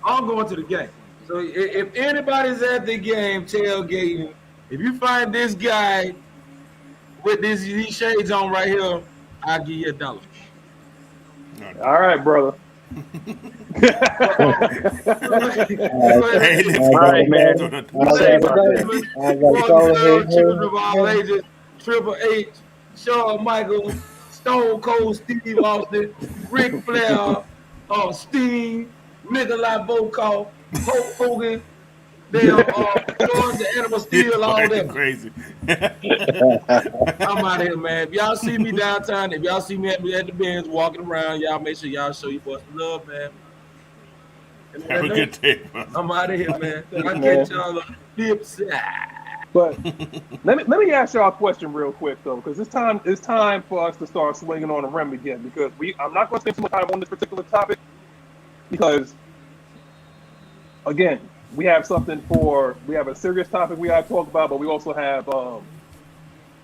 I'm going to the game. So if anybody's at the game tailgating, if you find this guy with these shades on right here, I'll give you $1. All right, brother. All right, man. Children of all ages, Triple H, Shawn Michaels, Stone Cold Steve Austin, Ric Flair, Sting, Nikolai Volkov, Hulk Hogan, George the Animal Steel, all them. Crazy. I'm out of here, man. If y'all see me downtown, if y'all see me at the Benz walking around, y'all make sure y'all show your boys some love, man. Have a good day, bro. I'm out of here, man. I'll catch y'all on the flip side. But let me ask y'all a question real quick though, because it's time for us to start swinging on the rim again. Because I'm not going to spend too much time on this particular topic, because again, we have a serious topic we have to talk about, but we also have a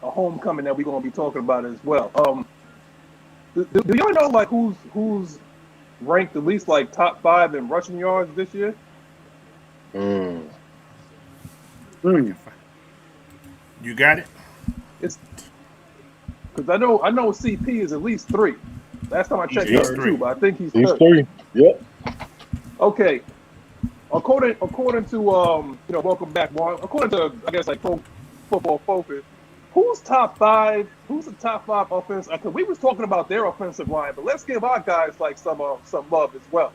homecoming that we're going to be talking about as well. Do y'all know like who's ranked at least like top 5 in rushing yards this year? Mm. You got it? It's because I know CP is at least 3. Last time I checked, He's he was 3. 2, but I think he's He's 3. 3. Yep. Okay. According to welcome back, Juan. According to I guess like Pro Football Focus, who's top 5? Who's the top 5 offense? Because we was talking about their offensive line, but let's give our guys like some love as well.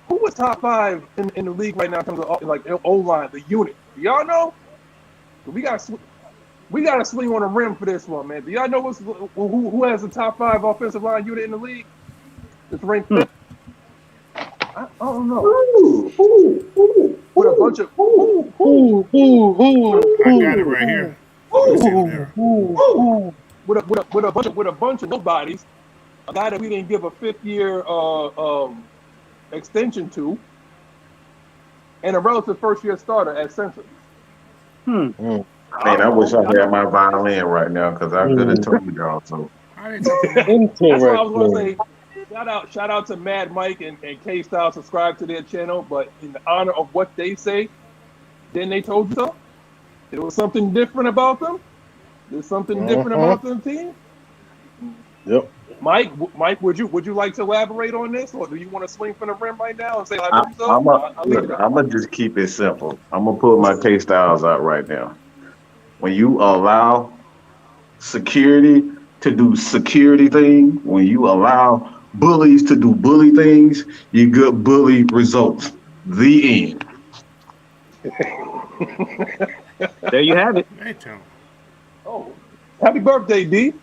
Who was top 5 in the league right now in terms of like O-line, the unit? Do y'all know? We got to swing on the rim for this one, man. Do y'all know who has the top 5 offensive line unit in the league? It's ranked 5th. I don't know. With a bunch of I got it right here. With a bunch of nobodies, a guy that we didn't give a 5th-year extension to, and a relative first-year starter at center. Man, I wish I had my violin right now because I could have told you all. So That's what I was going to say. Shout out to Mad Mike and K-Style. Subscribe to their channel, but in the honor of what they say, then they told you so. There was something different about them. There's something different about the team. Yep. Mike, would you like to elaborate on this, or do you want to swing from the rim right now and say like I'm gonna just keep it simple. I'm gonna put my K Styles out right now. When you allow security to do security things, when you allow bullies to do bully things, you get bully results. The end. There you have it. Oh, happy birthday, D.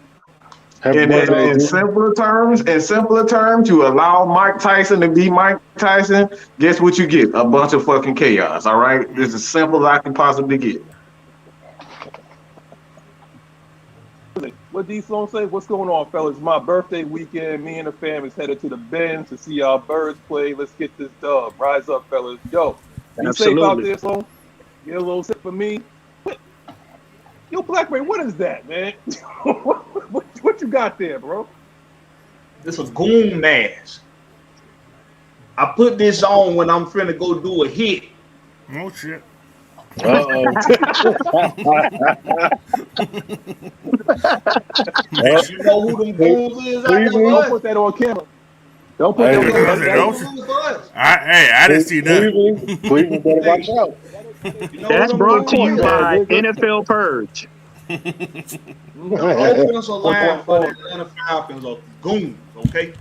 In simpler terms, you allow Mike Tyson to be Mike Tyson, guess what you get? A bunch of fucking chaos, all right? This is as simple as I can possibly get. What D Sloan say? What's going on, fellas? My birthday weekend. Me and the fam is headed to the Bend to see our Birds play. Let's get this dub. Rise up, fellas. Yo, be safe out there, Sloan. Get a little sip for me. Yo, Blackberry, what is that, man? what you got there, bro? This a goon mask. I put this on when I'm finna go do a hit. Oh shit. Uh-oh. You know who them goons is? Don't put that on camera. Don't put that on camera. I didn't see that. Cleveland better watch out. That's brought to you by NFL Purge. The offensive line for the Atlanta Falcons are goons, okay?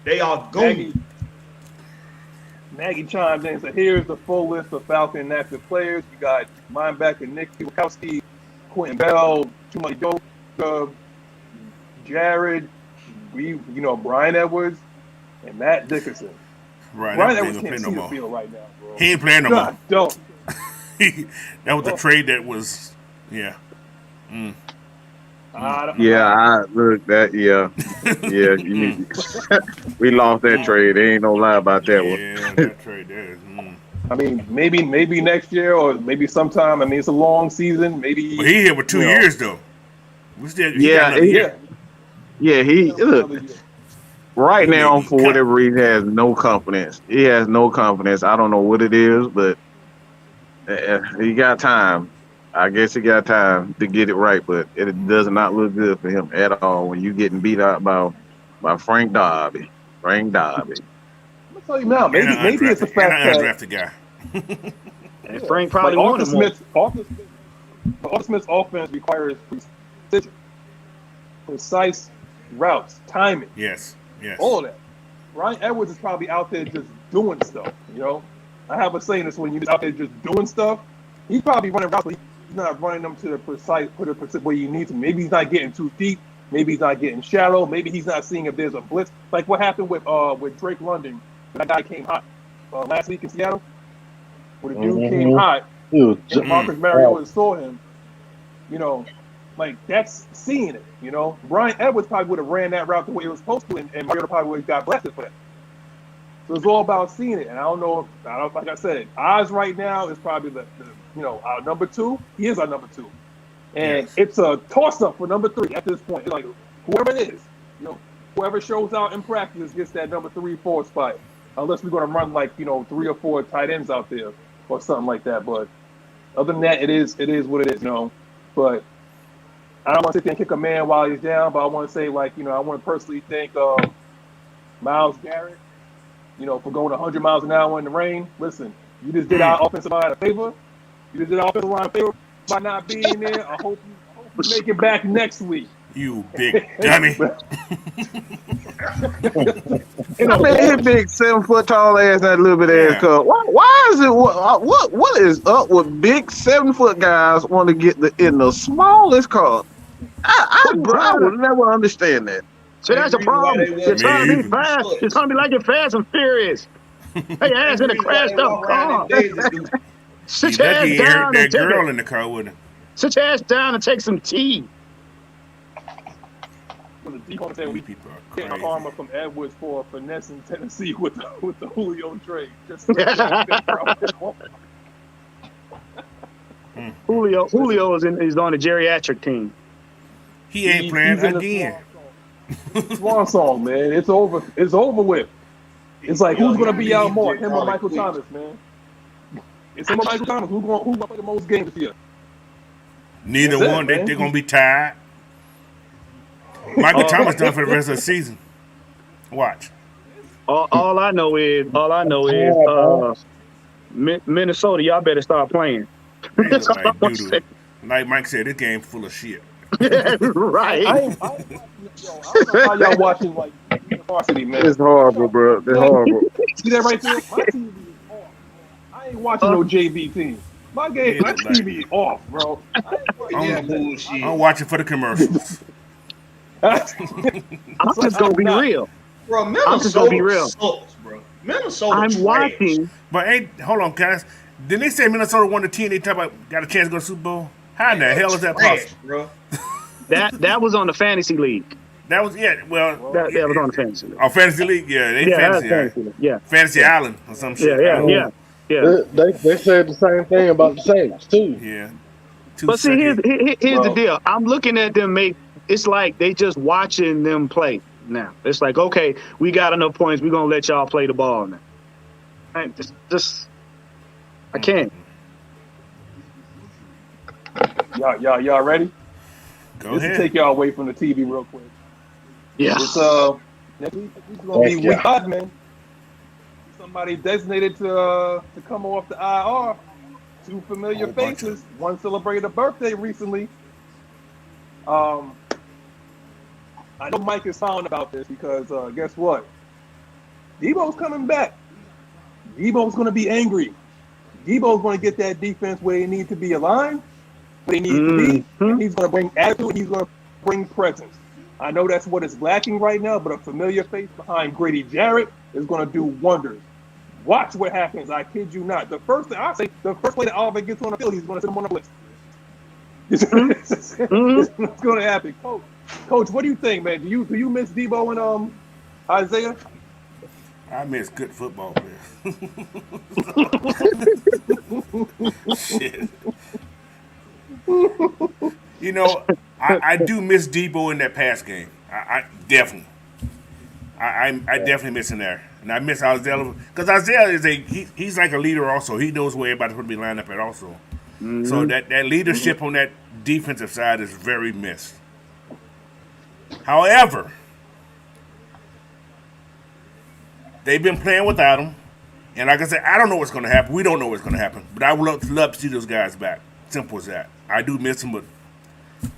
They are goons. Maggie chimed in and said, here's the full list of Falcon active players. You got linebacker Nick Kwiatkowski, Quentin Bell, Chuma Yoka, Jared, Brian Edwards, and Matt Dickerson. Right, Brian Edwards can't see the field right now, bro. He ain't playing no more. Don't. That was a trade that was, yeah. We lost that trade. There ain't no lie about that one. Yeah, that trade there. I mean, maybe next year or maybe sometime. I mean, it's a long season. Maybe. But he here with 2 years though. Right now, for whatever reason, he has no confidence. He has no confidence. I don't know what it is, but he got time. I guess he got time to get it right, but it does not look good for him at all when you getting beat out by Frank Darby. I'm gonna tell you now. Maybe it's a fact that undrafted guy. And Frank probably wanted more. Arthur Smith's offense requires precision, precise routes, timing. Yes. All of that. Ryan Edwards is probably out there just doing stuff. I have a saying this: when you're out there just doing stuff, he's probably running routes, but he's not running them to the precise where you need to. Maybe he's not getting too deep. Maybe he's not getting shallow. Maybe he's not seeing if there's a blitz. Like what happened with Drake London. That guy came hot last week in Seattle. When the dude came hot, and Marcus Mariota saw him. Like that's seeing it. Brian Edwards probably would have ran that route the way it was supposed to, and Mariota probably would have got blasted for that. So it's all about seeing it. And I don't know. Like I said, Oz right now is probably our number 2. He is our number 2, and it's a toss up for number 3 at this point. Like whoever it is, whoever shows out in practice gets that number 3, 4 spot. Unless we're going to run like 3 or 4 tight ends out there or something like that. But other than that, it is what it is, But I don't want to sit there and kick a man while he's down. But I want to say, I want to personally thank Myles Garrett, for going 100 miles an hour in the rain. Listen, you just did our offensive line a favor. You just did our offensive line a favor by not being there. I hope you make it back next week. You big dummy. His big 7 foot tall ass, that little bit ass cut. Why is it? What is up with big 7 foot guys want to get in the smallest car? I would never understand that. So that's the problem. You're trying to be fast. You're trying to be like you're Fast and Furious. Hey, your ass in a crashed up car. Sit your ass down that girl in the car with him. Sit your ass down and take some tea. We get karma from Edwards for finessing Tennessee with the Julio trade. Just Julio is on the geriatric team. He ain't playing again. Swan song, man. It's over. It's over with. It's like who's gonna be out more, him or Michael Thomas, man? It's him or Michael Thomas. Who's gonna play the most games this year? Neither one. They're gonna be tired. Michael Thomas done for the rest of the season. Watch. All I know is Minnesota. Y'all better start playing. That's all I want to say. Like Mike said, this game full of shit. Right. I don't know how y'all watching varsity, man. It's horrible, bro. It's horrible. See that right there? My TV is off. I ain't watching no JV team. My TV is off, bro. I'm watching for the commercials. I'm just gonna be real. Bro, Minnesota sucks, bro. Minnesota I'm watching. But hold on, guys. Didn't they say Minnesota won the team? They talk about got a chance to go to the Super Bowl? How in the hell is that possible, bro? That was on the fantasy league. That was that was on the fantasy league. Oh, fantasy league, Fantasy Island or some shit. Yeah. They said the same thing about the Saints too. Yeah. But see, here's the deal. I'm looking at them make. It's like they just watching them play now. It's like, okay, we got enough points. We're gonna let y'all play the ball now. I can't. Y'all ready? Go ahead. Just to take y'all away from the TV real quick. Yeah. It's next week is gonna be week 5, man. Somebody designated to come off the IR. 2 familiar faces. One celebrated a birthday recently. I know Mike is fine about this because guess what? Debo's coming back. Debo's going to be angry. Debo's going to get that defense where they need to be aligned, where they need to be. And he's going to bring attitude. He's going to bring presence. I know that's what is lacking right now, but a familiar face behind Grady Jarrett is going to do wonders. Watch what happens. I kid you not. The first thing I say, the first play that Oliver gets on the field, he's going to send him on the blitz. It's going to happen, Coach. What do you think, man? Do you miss Debo and Isaiah? I miss good football players. Shit. I do miss Debo in that pass game. I definitely. I definitely miss him there. And I miss Isaiah because Isaiah is he's like a leader also. He knows where everybody's going to be lined up at also. Mm-hmm. So that leadership on that defensive side is very missed. However, they've been playing without him. And like I said, I don't know what's going to happen. We don't know what's going to happen. But I would love to see those guys back. Simple as that. I do miss them, but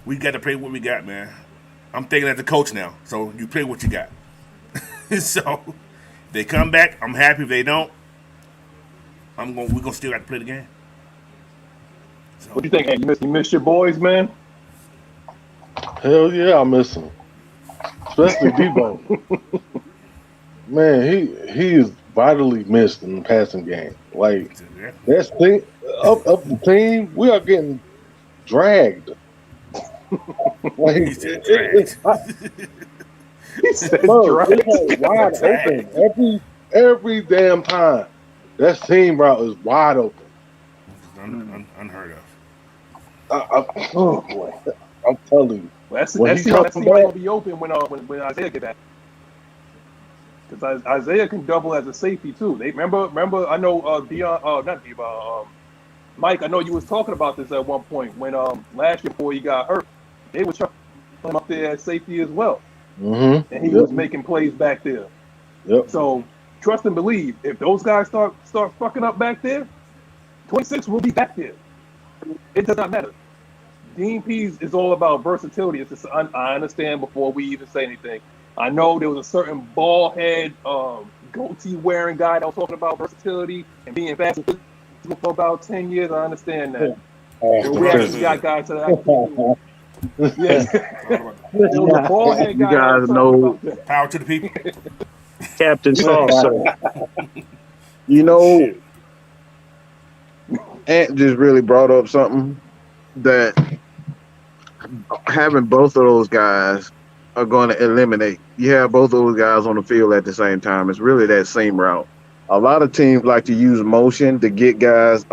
we got to play what we got, man. I'm thinking as a coach now. So you play what you got. So if they come back, I'm happy. If they don't, we're gonna still got to play the game. So. What do you think? Hey, you miss your boys, man? Hell yeah, I miss them. Especially Debo. Man, he is vitally missed in the passing game. Like that's up the team, we are getting dragged. Like he said it's wide open every damn time. That seam route is wide open. Unheard of. Oh boy, I'm telling you. Well, that seam might be open when Isaiah get back. Because Isaiah can double as a safety too. They remember. I know Mike. I know you was talking about this at one point when last year before he got hurt, they were trying to him up there at safety as well, and he was making plays back there. Yep. So trust and believe. If those guys start fucking up back there, 26 will be back there. It does not matter. Dean Pease is all about versatility. It's just, I understand before we even say anything. I know there was a certain bald head, goatee wearing guy that was talking about versatility and being fast and physical for about 10 years. I understand that. But we actually got guys that actually. Yeah. There was a bald head guy. You guys know Power to the people. Captain Sauce. You know, Ant just really brought up something that having both of those guys are going to eliminate. You have both of those guys on the field at the same time. It's really that same route. A lot of teams like to use motion to get guys,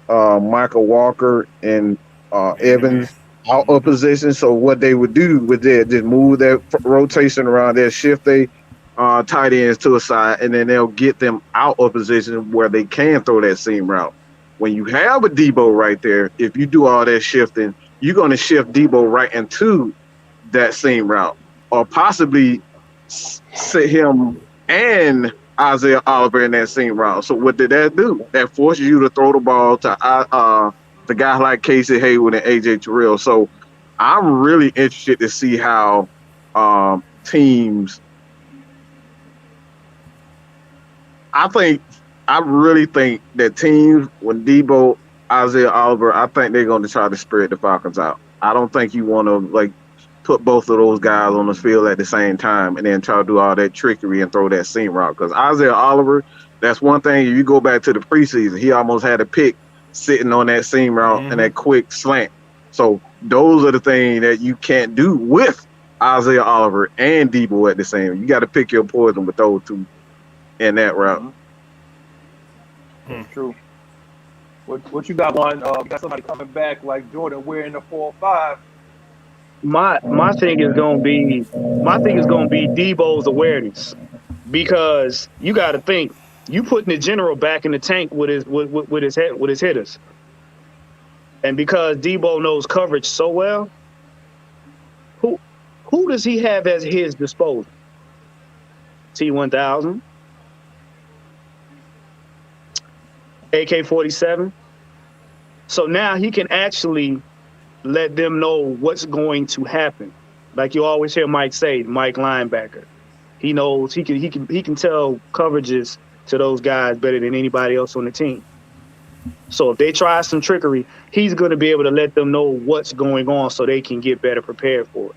Michael Walker and Evans out of position. So what they would do with that, just move that rotation around there, shift they tight ends to a side, and then they'll get them out of position where they can throw that seam route. When you have a Debo right there, if you do all that shifting, you're going to shift Debo right into that seam route, or possibly sit him and Isaiah Oliver in that seam route. So what did that do? That forces you to throw the ball to the guy like Casey Hayward and AJ Terrell. So I'm really interested to see how teams. I really think that teams, when Debo, Isaiah Oliver, I think they're going to try to spread the Falcons out. I don't think you want to put both of those guys on the field at the same time and then try to do all that trickery and throw that seam route. Because Isaiah Oliver, that's one thing. If you go back to the preseason, he almost had a pick sitting on that seam route and that quick slant. So those are the things that you can't do with Isaiah Oliver and Debo at the same. You got to pick your poison with those two in that route. That's true. What you got, Juan? You got somebody coming back like Jordan wearing the 4-5. My thing is gonna be Debo's awareness, because you got to think you putting the general back in the tank with his hitters, and because Debo knows coverage so well, who does he have at his disposal? T1000, AK-47. So now he can actually let them know what's going to happen. Like you always hear Mike say, Mike linebacker. He knows he can tell coverages to those guys better than anybody else on the team. So if they try some trickery, he's going to be able to let them know what's going on so they can get better prepared for it.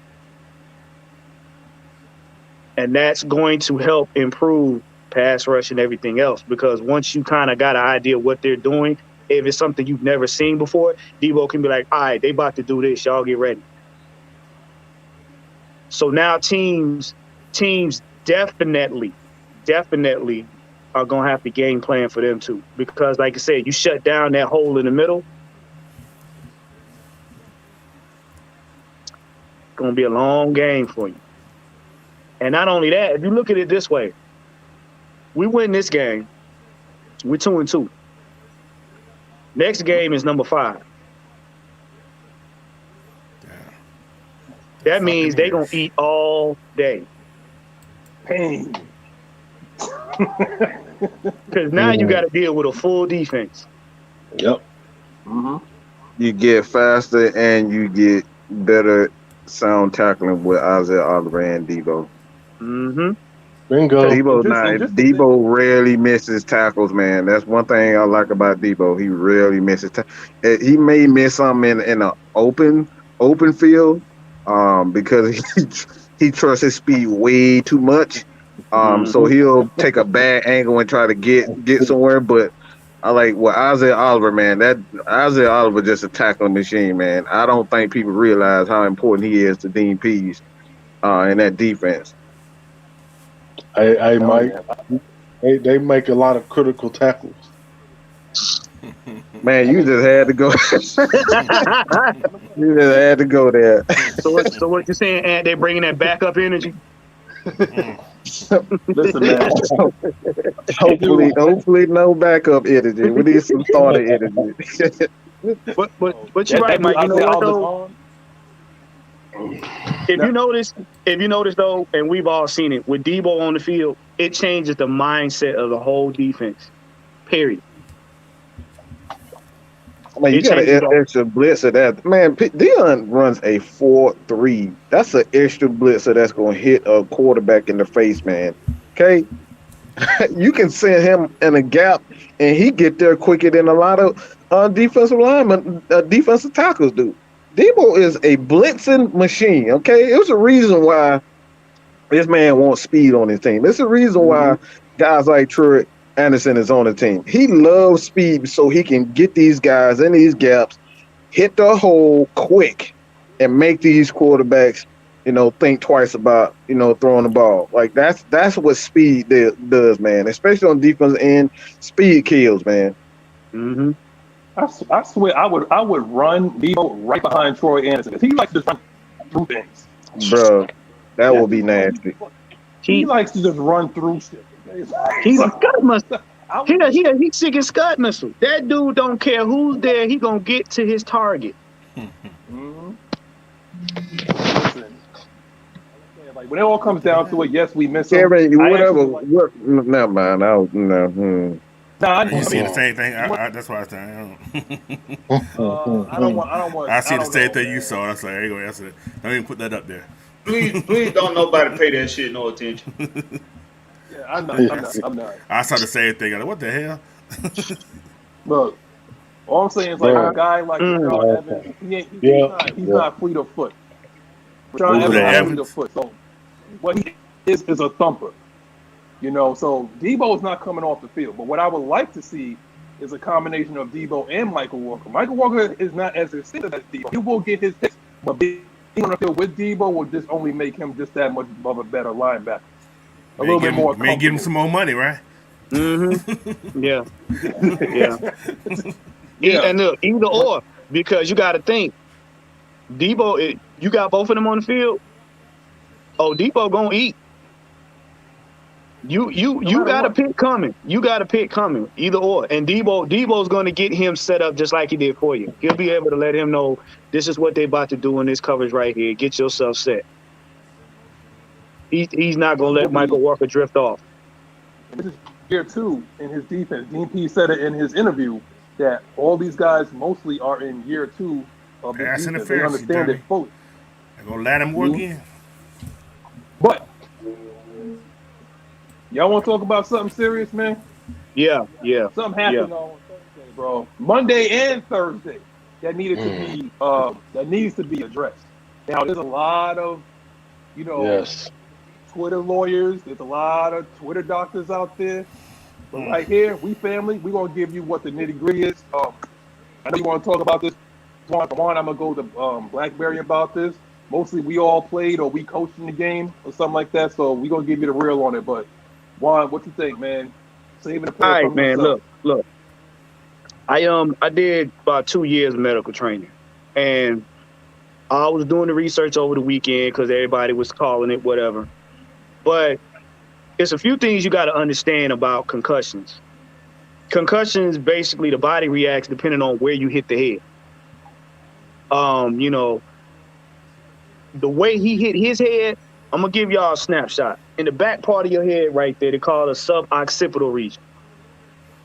And that's going to help improve pass rush and everything else, because once you kind of got an idea what they're doing, if it's something you've never seen before, Debo can be like, all right, they about to do this. Y'all get ready. So now teams definitely are going to have to game plan for them too. Because like I said, you shut down that hole in the middle, it's going to be a long game for you. And not only that, if you look at it this way, we win this game, we're 2-2. Next game is number 5. That means they're going to eat all day. Pain. Because now you got to deal with a full defense. Yep. You get faster and you get better sound tackling with Isaiah Oliver and Debo. Bingo. Debo rarely misses tackles, man. That's one thing I like about Debo. He rarely misses he may miss something in an open field because he trusts his speed way too much. So he'll take a bad angle and try to get somewhere. But I like Isaiah Oliver, man. That Isaiah Oliver just a tackling machine, man. I don't think people realize how important he is to Dean Pease in that defense. Hey, Mike. They make a lot of critical tackles. Man, you just had to go. You just had to go there. So what you saying, Ant? They bringing that backup energy? Listen, man. Hopefully, no backup energy. We need some starter energy. But you're right, Mike. You know what though? If you notice though, and we've all seen it with Debo on the field, it changes the mindset of the whole defense. Period. I mean, you got an extra blitzer that man. Dion runs a 4-3. That's an extra blitzer that's going to hit a quarterback in the face, man. Okay, you can send him in a gap, and he get there quicker than a lot of defensive linemen, defensive tackles do. Debo is a blitzing machine. Okay, it was a reason why this man wants speed on his team. There's a reason why guys like Troy Anderson is on the team. He loves speed so he can get these guys in these gaps, hit the hole quick, and make these quarterbacks, think twice about, throwing the ball. Like that's what speed does, man. Especially on defense end, speed kills, man. Mm-hmm. I swear I would run Debo right behind Troy Anderson. He likes to just run through things. Bro, that would be nasty. He likes to just run through shit. He's a Scud missile. He's sick of Scud missile. That dude don't care who's there. He gonna get to his target. Mm-hmm. Listen, like when it all comes down to it, yes, we miss him. Whatever. Never mind. No. You see the same thing. That's why I said I don't want. I see the same thing you saw. I was like, there you go. That's it. Don't even put that up there. Please don't nobody pay that shit no attention. Yeah, I'm not. I saw the same thing. I was like, what the hell? Look, all I'm saying is like a guy like Rashawn Evans, he's not fleet of foot. Rashawn Evans is not fleet of foot. So what he is a thumper. So Debo's not coming off the field. But what I would like to see is a combination of Debo and Michael Walker. Michael Walker is not as excited as Debo. He will get his picks, but being on the field with Debo will just only make him just that much of a better linebacker. A little bit more. May give him some more money, right? Mm-hmm. Yeah. And look, either or, because you got to think, Debo, you got both of them on the field. Oh, Debo gonna eat. You got a pick coming. You got a pick coming. Either or. And Debo's going to get him set up just like he did for you. He'll be able to let him know this is what they're about to do in this coverage right here. Get yourself set. He's not going to let Michael Walker drift off. This is year 2 in his defense. Dean P said it in his interview that all these guys mostly are in year 2 of the defense. They understand it fully. They're going to let him work in. But y'all want to talk about something serious, man? Yeah. Something happened on Thursday, bro. Monday and Thursday that needed to be addressed. Now there's a lot of, Twitter lawyers. There's a lot of Twitter doctors out there. But right here, we family. We're gonna give you what the nitty gritty is. I know you want to talk about this. Come on, I'm gonna go to BlackBerry about this. Mostly, we all played or we coached in the game or something like that. So we're gonna give you the real on it, but. Juan, what you think, man? Saving the player. All right, man. Look. I did about 2 years of medical training, and I was doing the research over the weekend because everybody was calling it whatever. But it's a few things you got to understand about concussions. Concussions, basically, the body reacts depending on where you hit the head. The way he hit his head, I'm gonna give y'all a snapshot. In the back part of your head right there, they call it a suboccipital region.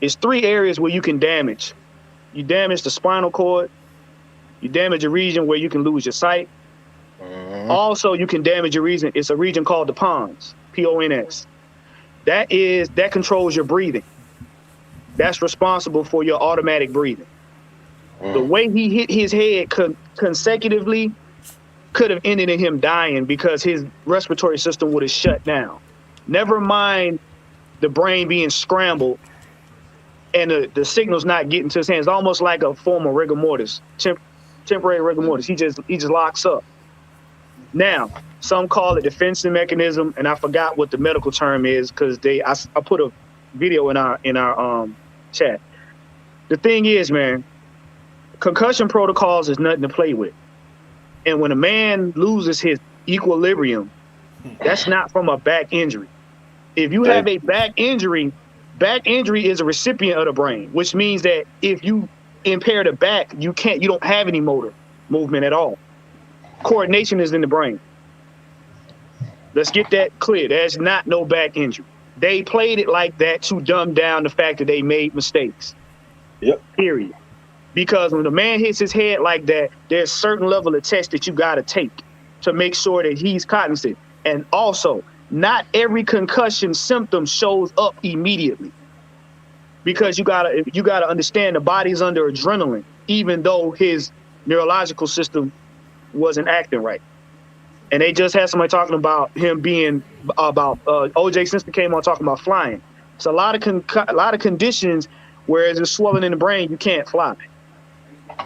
It's 3 areas where you can damage. You damage the spinal cord. You damage a region where you can lose your sight. Also, you can damage a region. It's a region called the pons, P-O-N-S. That controls your breathing. That's responsible for your automatic breathing. The way he hit his head consecutively could have ended in him dying because his respiratory system would have shut down. Never mind the brain being scrambled and the signal's not getting to his hands. Almost like a form of rigor mortis, temporary rigor mortis. He just locks up. Now, some call it defensive mechanism, and I forgot what the medical term is because I put a video in our chat. The thing is, man, concussion protocols is nothing to play with. And when a man loses his equilibrium, that's not from a back injury. If you have a back injury is a recipient of the brain, which means that if you impair the back, you don't have any motor movement at all. Coordination is in the brain. Let's get that clear. There's not no back injury. They played it like that to dumb down the fact that they made mistakes. Yep. Period. Because when a man hits his head like that, there's a certain level of test that you got to take to make sure that he's cognizant. And also, not every concussion symptom shows up immediately. Because you gotta understand the body's under adrenaline, even though his neurological system wasn't acting right. And they just had somebody talking about him being OJ Simpson came on talking about flying. It's a lot of conditions where there's swelling in the brain, you can't fly.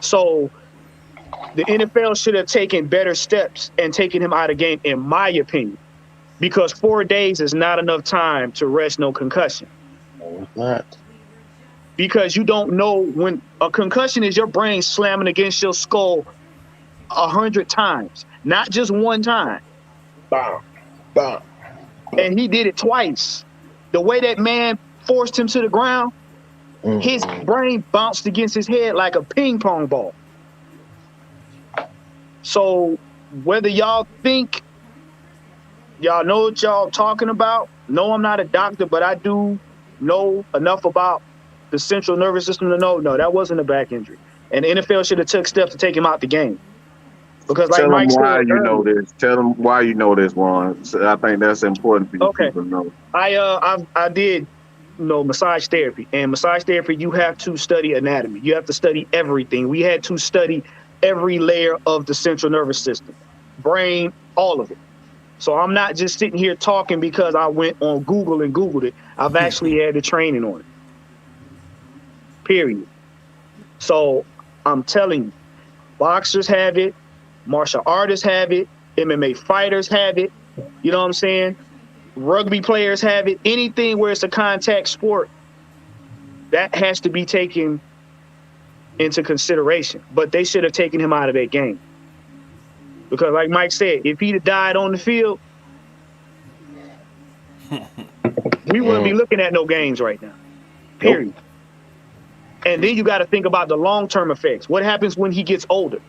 So the NFL should have taken better steps and taken him out of the game, in my opinion, because 4 days is not enough time to rest no concussion. No, it's not. Because you don't know when a concussion is your brain slamming against your skull 100 times, not just one time. Bam, bam. And he did it twice. The way that man forced him to the ground, his brain bounced against his head like a ping pong ball. So whether y'all think y'all know what y'all talking about, no, I'm not a doctor, but I do know enough about the central nervous system to know, no, that wasn't a back injury. And the NFL should have took steps to take him out the game. Because like Tell Mike them why said you know this. Tell them why you know this, Juan. So I think that's important for you people to know. I did massage therapy. And massage therapy, you have to study anatomy. You have to study everything. We had to study every layer of the central nervous system, brain, all of it. So I'm not just sitting here talking because I went on Google and Googled it. I've actually had the training on it. Period. So I'm telling you, boxers have it, martial artists have it, MMA fighters have it, you know what I'm saying? Rugby players have it. Anything where it's a contact sport, that has to be taken into consideration. But they should have taken him out of that game. Because like Mike said, if he'd have died on the field, we wouldn't be looking at no games right now. Period. Nope. And then you got to think about the long-term effects. What happens when he gets older?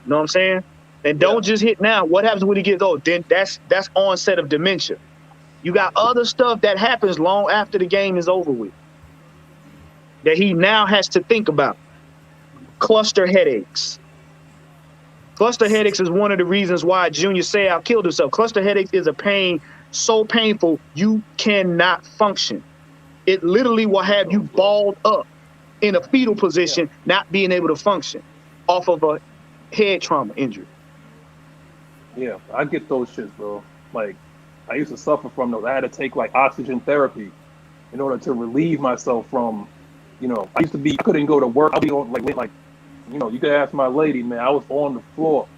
You know what I'm saying? And don't just hit now. What happens when he gets old? Then that's onset of dementia. You got other stuff that happens long after the game is over with that he now has to think about. Cluster headaches. Cluster headaches is one of the reasons why Junior Seau killed himself. Cluster headaches is a pain so painful you cannot function. It literally will have you balled up in a fetal position, not being able to function off of a head trauma injury. Yeah, I get those shits, bro. Like, I used to suffer from those. I had to take like oxygen therapy in order to relieve myself from, I couldn't go to work. I'd be on like, you could ask my lady, man. I was on the floor,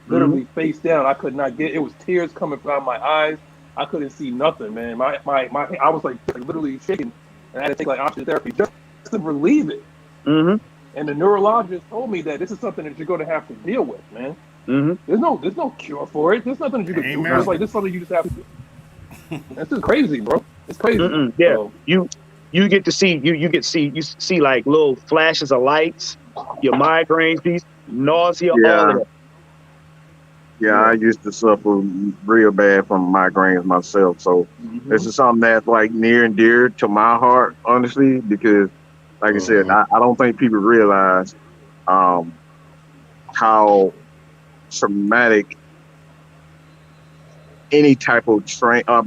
literally face down. I could not it was tears coming from my eyes. I couldn't see nothing, man. My I was like literally shaking, and I had to take like oxygen therapy just to relieve it. And the neurologist told me that this is something that you're going to have to deal with, man. There's no cure for it. There's nothing that you can do. It's like this is something you just have to do. That's just crazy, bro. It's crazy. Yeah, so, you get to see you see like little flashes of lights, your migraines, nausea, all of that. Yeah, I used to suffer real bad from migraines myself. So this is something that's like near and dear to my heart, honestly, because like I said, I don't think people realize how traumatic any type of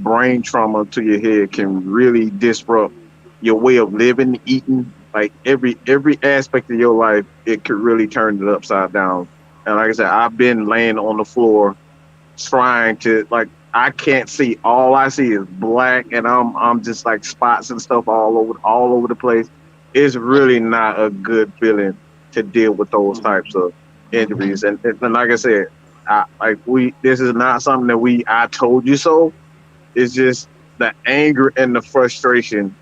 brain trauma to your head can really disrupt your way of living, eating, like every aspect of your life. It could really turn it upside down. And like I said, I've been laying on the floor trying to, like, I can't see. All I see is black, and I'm just like spots and stuff all over the place. It's really not a good feeling to deal with those types of injuries. And like I said, this is not something that I told you so. It's just the anger and the frustration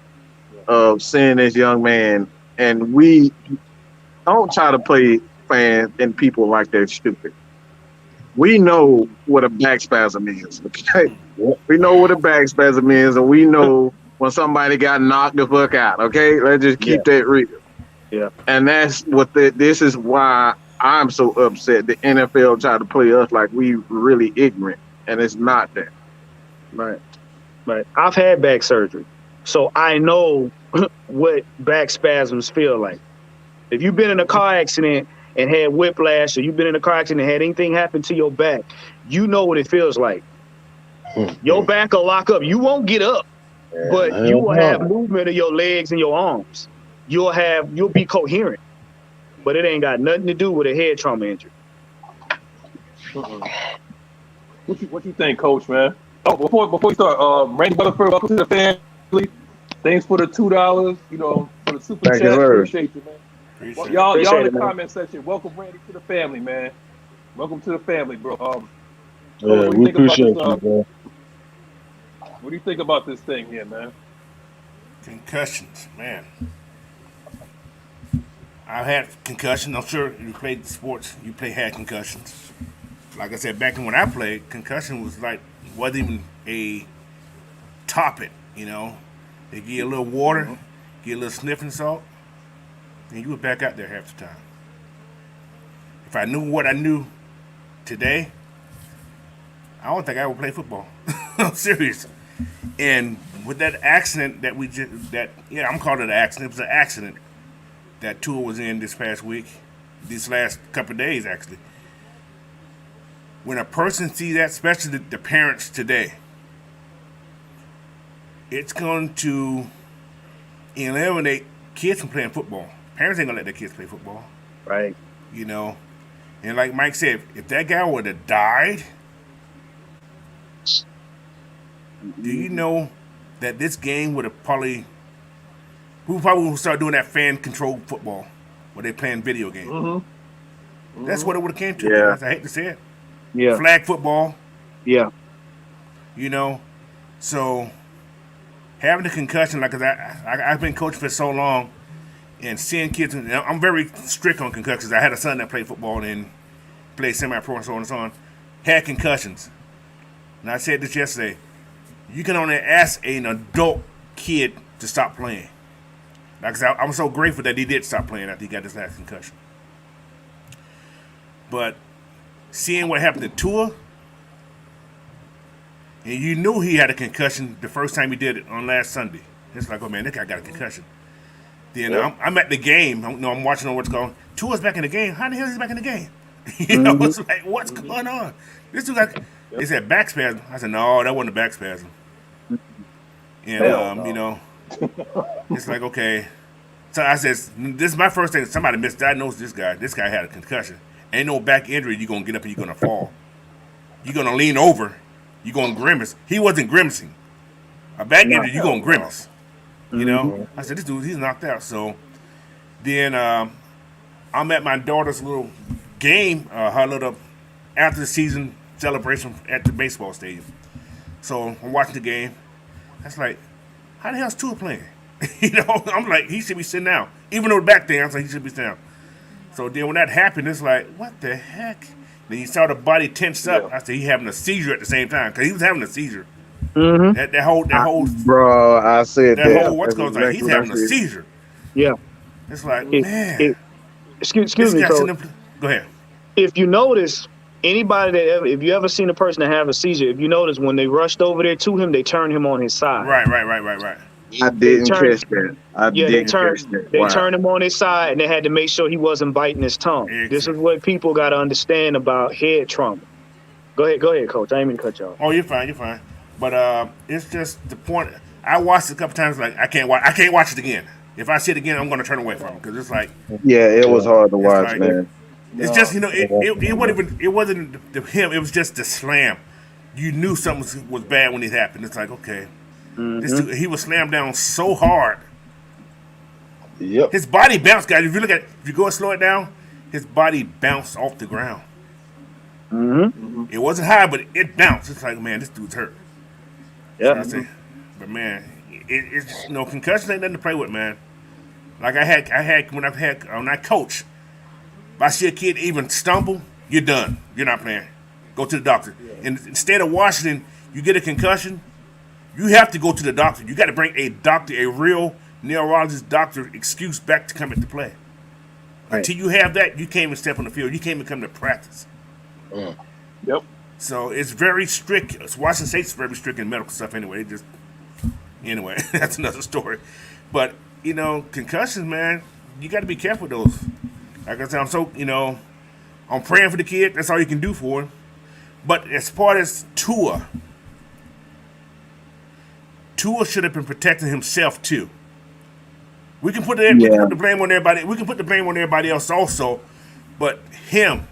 of seeing this young man, and we don't try to play fans and people like they're stupid. we know what a back spasm is. Okay, Yep. we know what a back spasm is, and we know when somebody got knocked the fuck out. Okay, let's just keep that real. Yeah. And that's what this is why I'm so upset. The NFL tried to play us like we really ignorant, and it's not that. Right. I've had back surgery, so I know what back spasms feel like. If you've been in a car accident and had whiplash, or you've been in a car accident and had anything happen to your back, you know what it feels like. Your back will lock up. You won't get up, but you will have movement of your legs and your arms. You'll be coherent, but it ain't got nothing to do with a head trauma injury. What you think, Coach, man? Oh, before you start, Randy Weatherford, welcome to the family. Thanks for the $2, for the super Thank chat. you, sir. Appreciate you, man. Appreciate Y'all Appreciate in it, the man. comment section, welcome Randy to the family, man. Welcome to the family, bro. Yeah, what do we you think about appreciate this, you, bro. What do you think about this thing here, man? Concussions, man. I've had concussions. I'm sure you played sports. Had concussions. Like I said, back when I played, concussion wasn't even a topic. They give you a little water, give you a little sniffing salt, and you were back out there half the time. If I knew what I knew today, I don't think I would play football. I'm serious. And with that accident that I'm calling it an accident. It was an accident that Tua was in this past week, these last couple of days actually. When a person sees that, especially the parents today, it's going to eliminate kids from playing football. Parents ain't gonna let their kids play football. Right. And like Mike said, if that guy would have died, do you know that this game would have we probably would start doing that fan-controlled football where they playing video games. That's what it would have came to. Yeah. Guys. I hate to say it. Yeah. Flag football. Yeah. So having a concussion, like, 'cause I've been coaching for so long, and seeing kids, and I'm very strict on concussions. I had a son that played football and played semi-pro and so on and so on, had concussions. And I said this yesterday, you can only ask an adult kid to stop playing. Like I said, I'm so grateful that he did stop playing after he got this last concussion. But seeing what happened to Tua, and you knew he had a concussion the first time he did it on last Sunday. It's like, oh man, this guy got a concussion. Then I'm at the game. I'm watching on what's going on. Tua's back in the game. How the hell is he back in the game? It's like, what's going on? This dude got, they said back spasm. I said, no, that wasn't a back spasm. And, it's like, okay. So I said, this is my first thing. Somebody misdiagnosed this guy. This guy had a concussion. Ain't no back injury. You're going to get up and you're going to fall. You're going to lean over. You're going to grimace. He wasn't grimacing. A back injury, you're going to grimace. I said, this dude, he's knocked out. So then I'm at my daughter's little game, her little after the season celebration at the baseball stadium. So I'm watching the game. That's like, how the hell's Tua playing? I'm like, he should be sitting down. Even though the back thing, I was like, he should be sitting down. So then when that happened, it's like, what the heck? Then you saw the body tense up. I said, he having a seizure at the same time because he was having a seizure. That whole Bro, I said that. whole what's going on? He's having a seizure. Yeah. It's like, man. Excuse This me, guy's Coach. in the- Go ahead. If you notice, anybody if you ever seen a person that have a seizure, if you notice when they rushed over there to him, they turned him on his side. Right. I didn't turned- catch that. They turned Wow. turned him on his side, and they had to make sure he wasn't biting his tongue. Exactly. This is what people got to understand about head trauma. Go ahead, Coach. I didn't mean to cut you off. Oh, you're fine. But it's just the point. I watched it a couple times. Like I can't watch it again. If I see it again, I'm going to turn away from it because it's like Yeah, it was hard to watch, like- man. it's just it wasn't him. It was just the slam. You knew something was bad when it happened. It's like, okay, this dude, he was slammed down so hard. Yep. His body bounced, guys. If you go and slow it down, his body bounced off the ground. It wasn't high, but it bounced. It's like, man, this dude's hurt. Yeah. I say, but man, it's concussions ain't nothing to play with, man. Like I had when I coach, if I see a kid even stumble, you're done. You're not playing. Go to the doctor. And instead of Washington, you get a concussion, you have to go to the doctor. You got to bring a doctor, a real neurologist doctor excuse back to come into play. Right. Until you have that, you can't even step on the field. You can't even come to practice. Yep. So it's very strict. Washington State's very strict in medical stuff anyway. Anyway, that's another story. But, concussions, man, you got to be careful with those. Like I said, I'm praying for the kid. That's all you can do for him. But as far as Tua should have been protecting himself too. We can put the blame on everybody. We can put the blame on everybody else also, but him.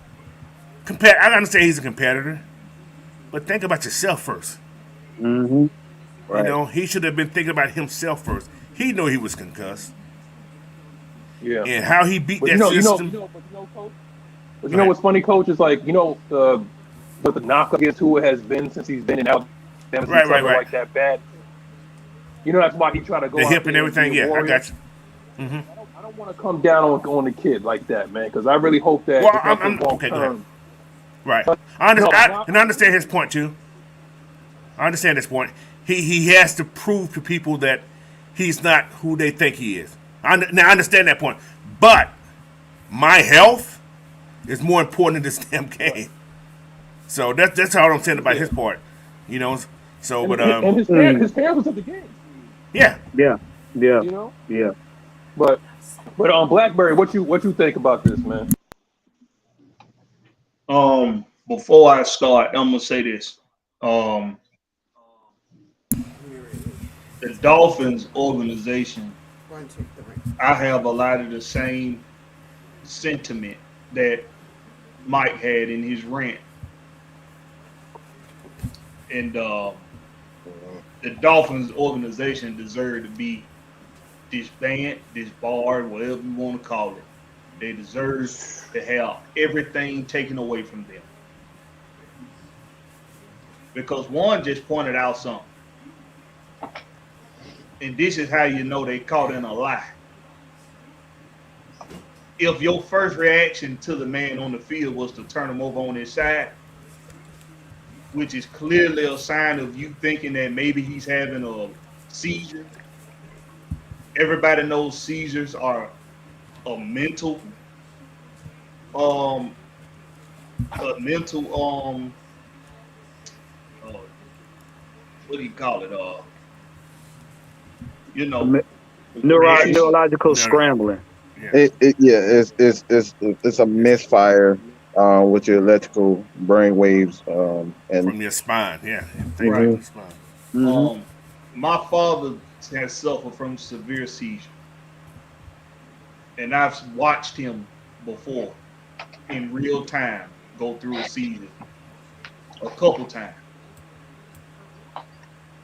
I understand he's a competitor, but think about yourself first. Mm-hmm. Right. He should have been thinking about himself first. He knew he was concussed. Yeah. And how he beat that system. Coach. But what's funny, Coach, is like what the knock against Tua has been since he's been in Alabama, right. like that bad. That's why he tried to go the out hip and there everything. be a Yeah, warrior. I got you. Mm-hmm. I don't want to come down on the kid like that, man, because I really hope that. Well, I'm okay. Go ahead. Right. I understand his point too. I understand his point. He has to prove to people that he's not who they think he is. Now I understand that point, but my health is more important than this damn game. So that's all I'm saying about his part. So, and his parents was at the game. Yeah. Yeah. But Blackberry, what you think about this, man? Before I start, I'm gonna say this. The Dolphins organization, I have a lot of the same sentiment that Mike had in his rant. And the Dolphins organization deserve to be disbanded, disbarred, whatever you want to call it. They deserve to have everything taken away from them. Because one just pointed out something. And this is how you know they caught in a lie. If your first reaction to the man on the field was to turn him over on his side, which is clearly a sign of you thinking that maybe he's having a seizure. Everybody knows seizures are a mental what do you call it? Neurological scrambling. Yeah. It's a misfire with your electrical brain waves and From your spine, yeah. Right. Your spine. My father has suffered from severe seizure, and I've watched him before in real time go through a seizure a couple times.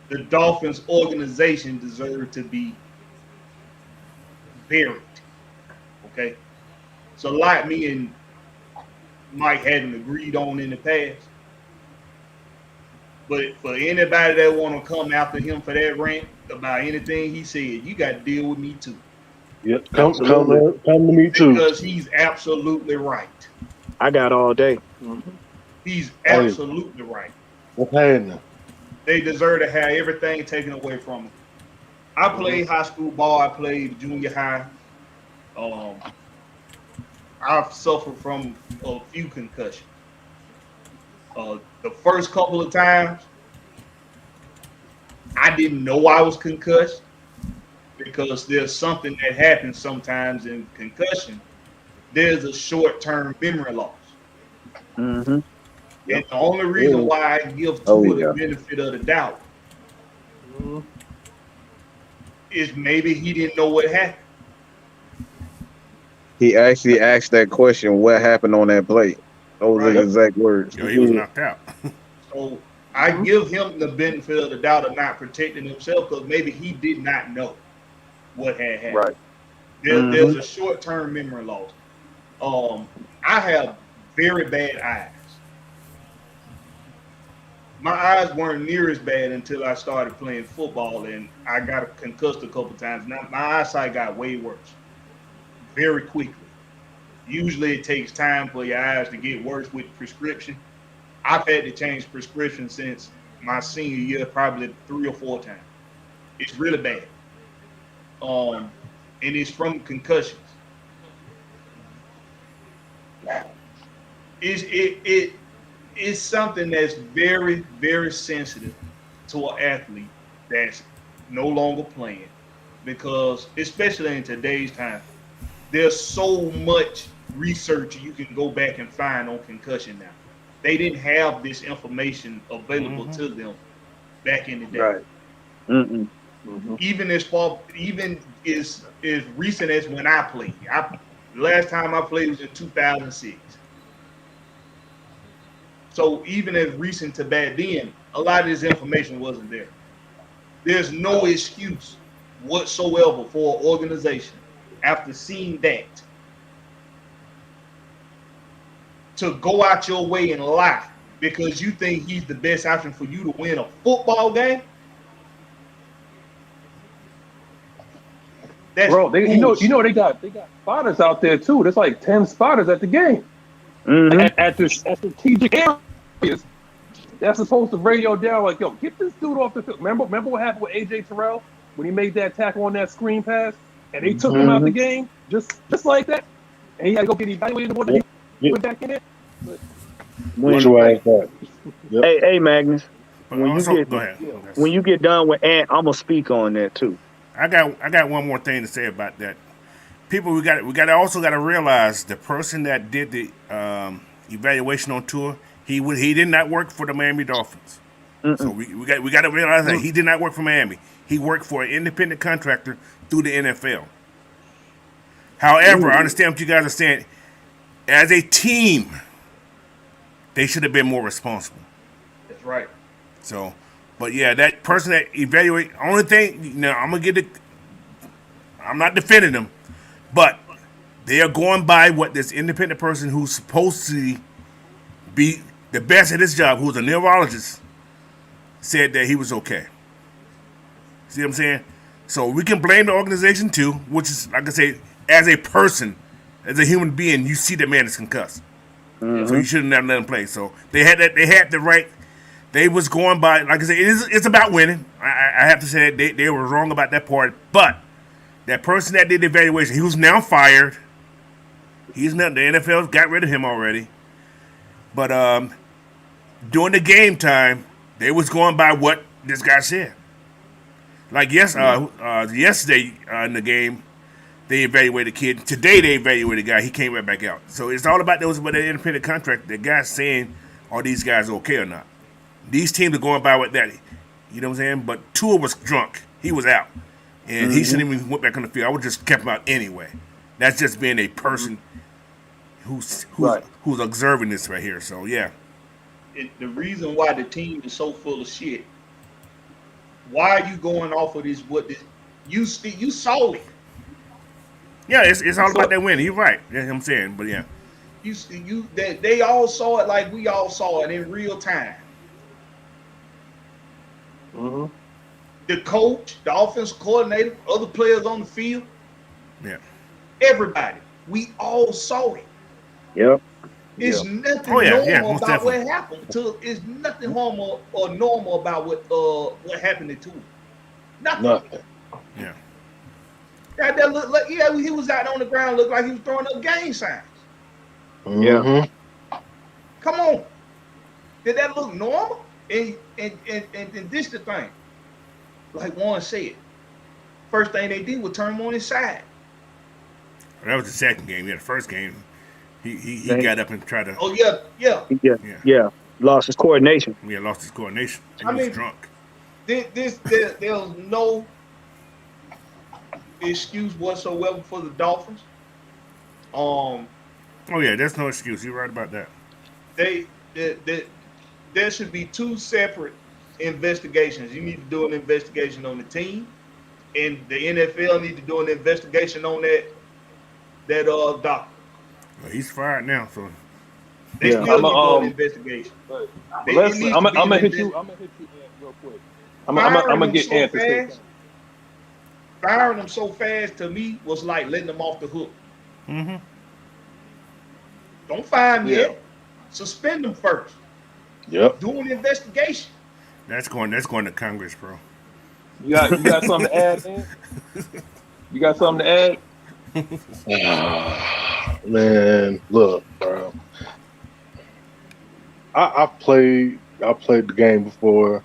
The Dolphins organization deserves to be buried. Okay, so like me and Mike hadn't agreed on in the past, but for anybody that want to come after him for that rant about anything he said, you got to deal with me too. Yep, come to me too. Because he's absolutely right. I got all day. He's absolutely right. Okay. They deserve to have everything taken away from them. I played high school ball. I played junior high. I've suffered from a few concussions. The first couple of times, I didn't know I was concussed because there's something that happens sometimes in concussion. There's a short-term memory loss. Mm-hmm. And the only reason why I give the benefit of the doubt is maybe he didn't know what happened. he actually asked that question, what happened on that play? Those are the exact words. He was knocked out. So I give him the benefit of the doubt of not protecting himself because maybe he did not know what had happened. Right. There's a short-term memory loss. I have very bad eyes. My eyes weren't near as bad until I started playing football, and I got concussed a couple times. Now my eyesight got way worse, very quickly. Usually it takes time for your eyes to get worse with prescription. I've had to change prescription since my senior year, probably 3 or 4 times. It's really bad. And it's from concussions. It's something that's very, very sensitive to an athlete that's no longer playing, because especially in today's time, there's so much research you can go back and find on concussion now. They didn't have this information available to them back in the day. Right. Mm-mm. Even as recent as when I played. The last time I played was in 2006. So even as recent to back then, a lot of this information wasn't there. There's no excuse whatsoever for an organization after seeing that to go out your way and lie because you think he's the best option for you to win a football game. That's Bro, you know they got spotters out there too. There's like 10 spotters at the game. At the strategic areas. That's supposed to radio down like, yo, get this dude off the field. Remember what happened with AJ Terrell when he made that tackle on that screen pass and they took him out the game just like that, and he had to go get evaluated more than he went back in it. Hey, Magnus. Go ahead. When you get done with Ant, I'm gonna speak on that too. I got one more thing to say about that. People, we also got to realize the person that did the evaluation on tour, he did not work for the Miami Dolphins. So we got to realize that he did not work for Miami. He worked for an independent contractor through the NFL. However, I understand what you guys are saying. As a team, they should have been more responsible. That's right. So, but yeah, that person that evaluate, only thing, I'm not defending them, but they are going by what this independent person who's supposed to be the best at his job, who's a neurologist, said that he was okay. See what I'm saying? So we can blame the organization too, which is, like I say, as a person, as a human being, you see that man is concussed. So you shouldn't have let him play. So they had the right. They was going by, like I said, it's about winning. I have to say that they were wrong about that part. But that person that did the evaluation, he was now fired. He's not. The NFL got rid of him already. But during the game time, they was going by what this guy said. Like yesterday in the game, they evaluated the kid. Today they evaluated the guy. He came right back out. So it's all about those with an independent contract. The guy's saying, are these guys okay or not? These teams are going by with that. You know what I'm saying? But Tua was drunk. He was out. And he shouldn't even went back on the field. I would just kept him out anyway. That's just being a person who's observing this right here. So, yeah. The reason why the team is so full of shit, why are you going off of this? You saw it. Yeah, it's all about that win. You're right. That's what I'm saying. But, yeah. They all saw it like we all saw it in real time. The coach, the offensive coordinator, other players on the field. Yeah. Everybody. We all saw it. Yep. It's nothing normal about what happened. It's nothing normal or normal about what happened to Tua. Nothing. Yeah. That looked like, he was out on the ground, looked like he was throwing up gang signs. Yeah. Come on. Did that look normal? And this the thing. Like Warren said, first thing they did was turn him on his side. That was the second game. Yeah, the first game, he got up and tried to. Oh yeah. Lost his coordination. Yeah, lost his coordination. He was drunk. There's no excuse whatsoever for the Dolphins. Oh yeah, there's no excuse. You're right about that. There should be 2 separate investigations. You need to do an investigation on the team, and the NFL need to do an investigation on that doctor. Well, he's fired now, so they still need to do an investigation. I'm gonna hit you real quick. I'm gonna get answers. Firing them so fast to me was like letting them off the hook. Mm-hmm. Don't fire them yet. Suspend them first. Yep. Do an investigation. That's going to Congress, bro. You got something to add, man? You got something to add? Man, look, bro. I played the game before,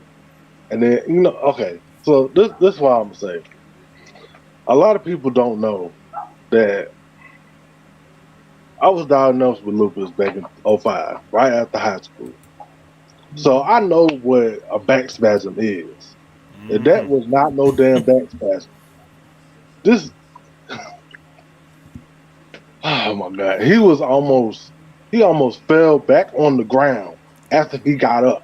and then okay. So this is what I'm gonna say. A lot of people don't know that I was diagnosed with lupus back in 05, right after high school. So I know what a back spasm is. And that was not no damn back spasm. This, oh my God, he almost fell back on the ground after he got up.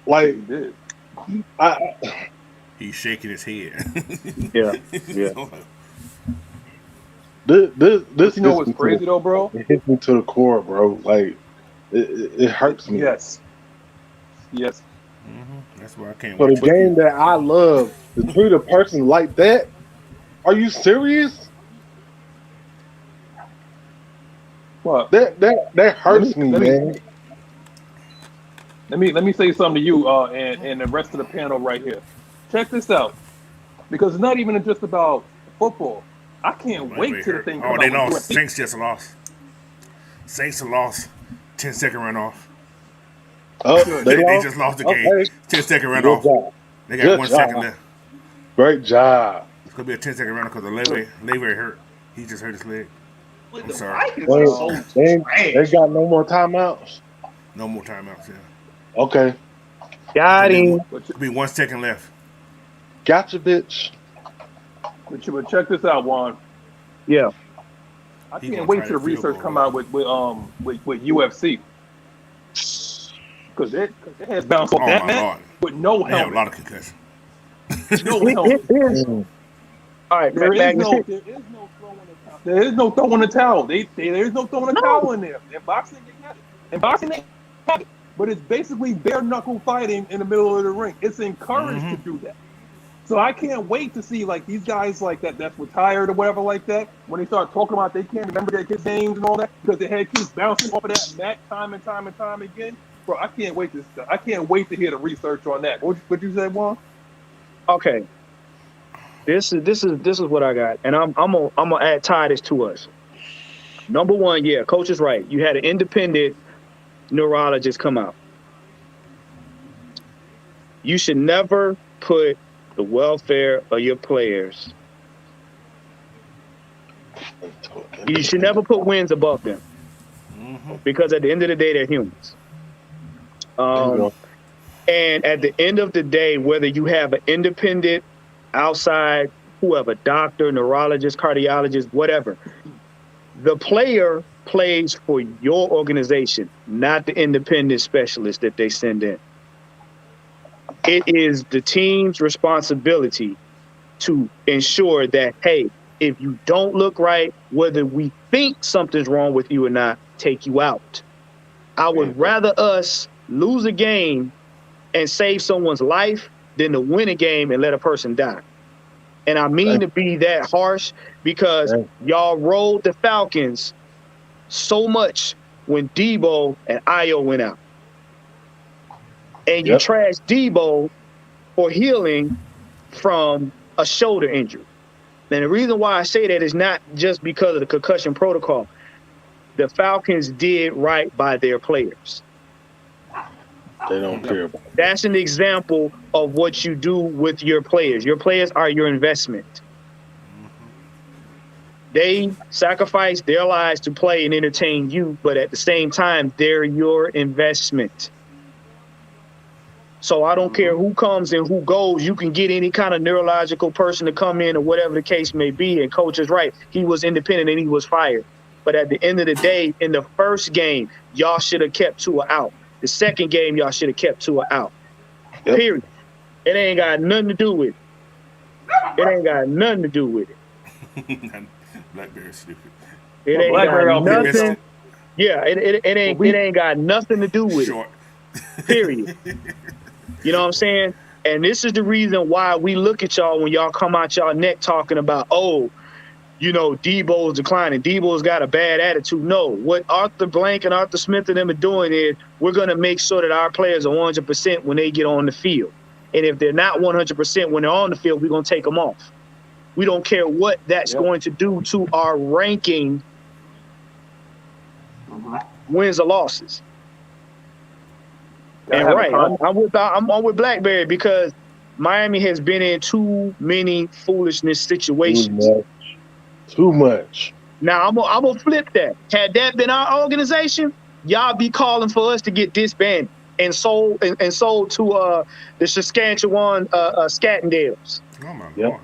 Like, He did. He's shaking his head. Yeah. This You know what's crazy though, bro? It hits me to the core, bro. Like, it hurts me. Yes. That's why I can't For wait. the game that I love, to treat a person like that, are you serious? What? That hurts me, man. Let me say something to you and the rest of the panel right here. Check this out, because it's not even just about football. I can't wait till the thing comes Oh, they out. lost. Saints just lost. Saints have lost. 10-second runoff. Oh, They lost? just lost the game. Okay. 10-second Good runoff. job. They got Good 1 job. second left. Great job. It's gonna be a 10-second runoff because the Lever hurt. He just hurt his leg. But I'm the sorry. Vikings are so They trash. got no more timeouts. No more timeouts. Yeah. Okay. Got him. It'll be 1 second left. Gotcha, bitch. But check this out, Juan. Yeah. I He can't gonna wait try till the that field research goal, come though. out with UFC, because they had bounced off Oh that my mat Lord. with no They have a helmet. lot of concussion. No helmet. All right, There is Magnus. no throwing the towel. There is no throwing the towel. There is no throwing the towel in there. In boxing, they have it. In boxing, they have it. But it's basically bare knuckle fighting in the middle of the ring. It's encouraged to do that. So I can't wait to see like these guys like that's retired or whatever like that. When they start talking about they can't remember their kids' names and all that because their head keeps bouncing off of that mat time and time again. Bro, I can't wait to hear the research on that. What you say, Juan? Okay. This is what I got, and I'm gonna tie this to us. Number one, yeah, coach is right. You had an independent neurologist come out. You should never put the welfare of your players. You should never put wins above them, because at the end of the day, they're humans. And at the end of the day, whether you have an independent, outside, whoever, doctor, neurologist, cardiologist, whatever, the player plays for your organization, not the independent specialist that they send in. It is the team's responsibility to ensure that, hey, if you don't look right, whether we think something's wrong with you or not, take you out. I would rather us lose a game and save someone's life than to win a game and let a person die. And I mean to be that harsh because y'all rolled the Falcons so much when Debo and Ayo went out. And you trashed Debo for healing from a shoulder injury. And the reason why I say that is not just because of the concussion protocol. The Falcons did right by their players. They don't care about it. That's an example of what you do with your players. Your players are your investment. They sacrifice their lives to play and entertain you, but at the same time, they're your investment. So I don't care who comes and who goes. You can get any kind of neurological person to come in or whatever the case may be. And coach is right. He was independent and he was fired. But at the end of the day, in the first game, y'all should have kept Tua out. The second game, y'all should have kept Tua out. Period. It ain't got nothing to do with it. It ain't got nothing to do with it. Blackberry stupid. It ain't got nothing. Yeah, it ain't got nothing to do with it. Period. You know what I'm saying? And this is the reason why we look at y'all when y'all come out y'all neck talking about, oh, Debo's declining. Debo's got a bad attitude. No, what Arthur Blank and Arthur Smith and them are doing is we're going to make sure that our players are 100% when they get on the field. And if they're not 100% when they're on the field, we're going to take them off. We don't care what that's going to do to our ranking wins or losses. And I'm with Blackberry because Miami has been in too many foolishness situations. Too much. Now I'm gonna flip that. Had that been our organization, y'all be calling for us to get disbanded and sold to the Saskatchewan Scattendales. Oh my Yep.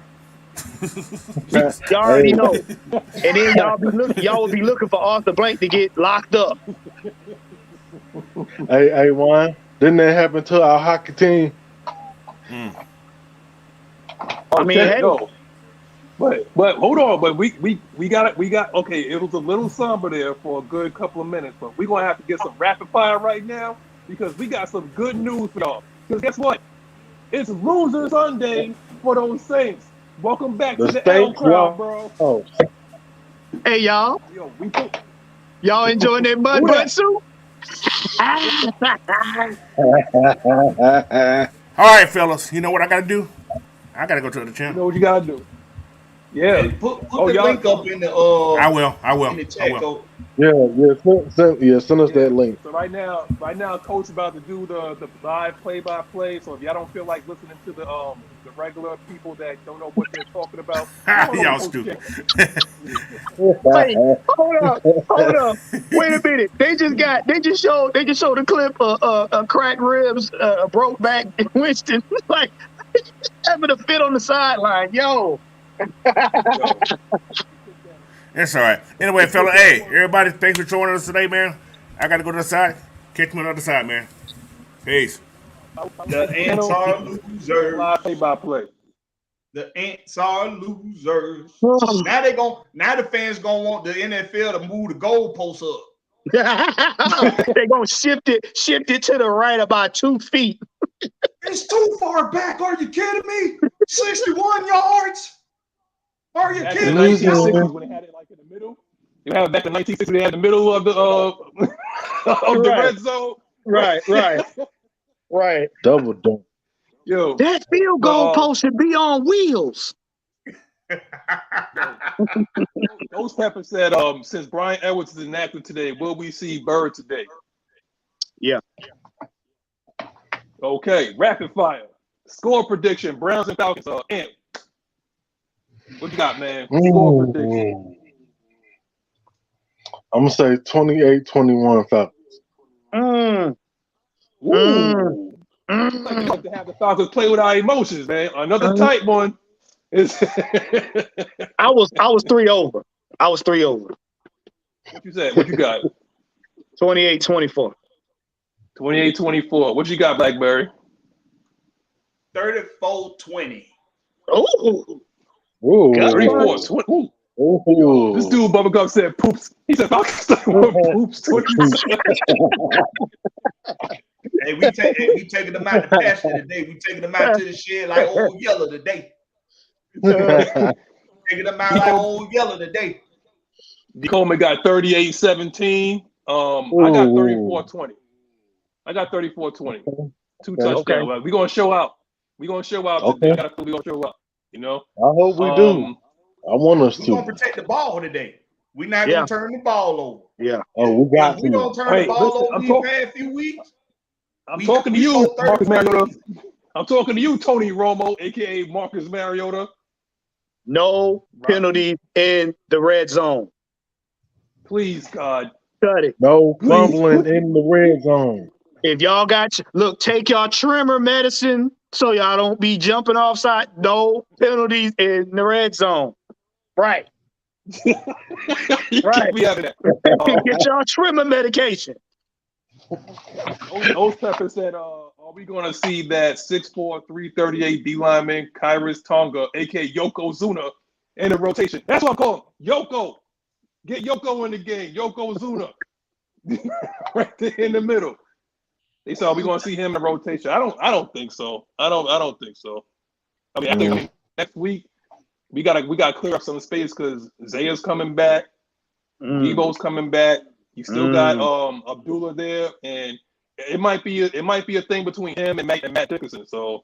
God. Y'all already know. And then y'all will be looking for Arthur Blank to get locked up. Hey, Juan, didn't that happen to our hockey team? I mean, hey. no. But hold on, but we got okay, it was a little somber there for a good couple of minutes, but we're gonna have to get some rapid fire right now because we got some good news for y'all. Because guess what? It's Loser Sunday for those Saints. Welcome back to the L crowd, bro. Oh. Hey y'all. Yo, Y'all enjoying that butt soup? All right, fellas. You know what I gotta do? I gotta go to the you channel. know what you gotta do. Yeah. Put the link up in the I will. in the chat. So Send us that link. So right now, Coach about to do the live play-by-play. So if y'all don't feel like listening to the regular people that don't know what they're talking about, Y'all stupid. Wait, hold up. Wait a minute. They just showed a clip of cracked ribs, broke back in Winston, like having a fit on the sideline. Yo. It's all right. Anyway, fella, hey, everybody, thanks for joining us today, man. I got to go to the side. Catch me on the other side, man. Peace. the Ants are losers. Live play-by-play. The Ants are losers. Now the fans gonna want the NFL to move the goalposts up. They're gonna shift it to the right about 2 feet. It's too far back. Are you kidding me? 61 yards. Are you Back in kidding the me? 1960s when they had it like in the middle. You have back in the 1960s they had the middle of the the red zone. Right. Double dunk. Yo, That field goal post should be on wheels. Ghost Pepper said, since Brian Edwards is inactive today, will we see Bird today? Yeah. Okay, rapid fire. Score prediction, Browns and Falcons. Ant. What you got, man? Score prediction. I'm going to say 28-21 Falcons. Ooh. I like to have the Falcons play with our emotions, man. Another tight one. Is I was 3 over. What you said? What you got? 28-24. 28-24. What you got, Blackberry? 34-20. Ooh. 34-20. Ooh. Ooh. This dude, Bubba Gump, said poops. He said Falcons poops 27. Hey, we taking them out to pasture today. We taking them out to the shed like old Yeller today. Taking them out like old Yeller today. Coleman got 38-17. I got 34-20. I got 34-20. 2 touchdowns. Okay. We're gonna show out. We're gonna show out today. We're gonna show out. You know. I hope we do. I want us We're to. gonna protect the ball today. We're not gonna turn the ball over. Yeah. Oh, we got we don't turn the ball over these past few weeks. I'm talking to you, Marcus Mariota. I'm talking to you, Tony Romo, aka Marcus Mariota. No penalties in the red zone. Please, God. Cut it. No fumbling in the red zone. If y'all take y'all trimmer medicine so y'all don't be jumping offside. No penalties in the red zone. Right. Can't be having that. Get y'all trimmer medication. Old Pepper said, are we going to see that 6'4", 338 D lineman Kyrus Tonga, aka Yokozuna, in the rotation? That's what I'm calling Yoko. Get Yoko in the game. Yokozuna. Right there in the middle. They said, are we going to see him in the rotation? I don't think so. I don't think so. I mean, I think next week we gotta clear up some space because Zaya's coming back, Debo's coming back. You still got Abdullah there, and it might be a thing between him and Matt Dickerson. So,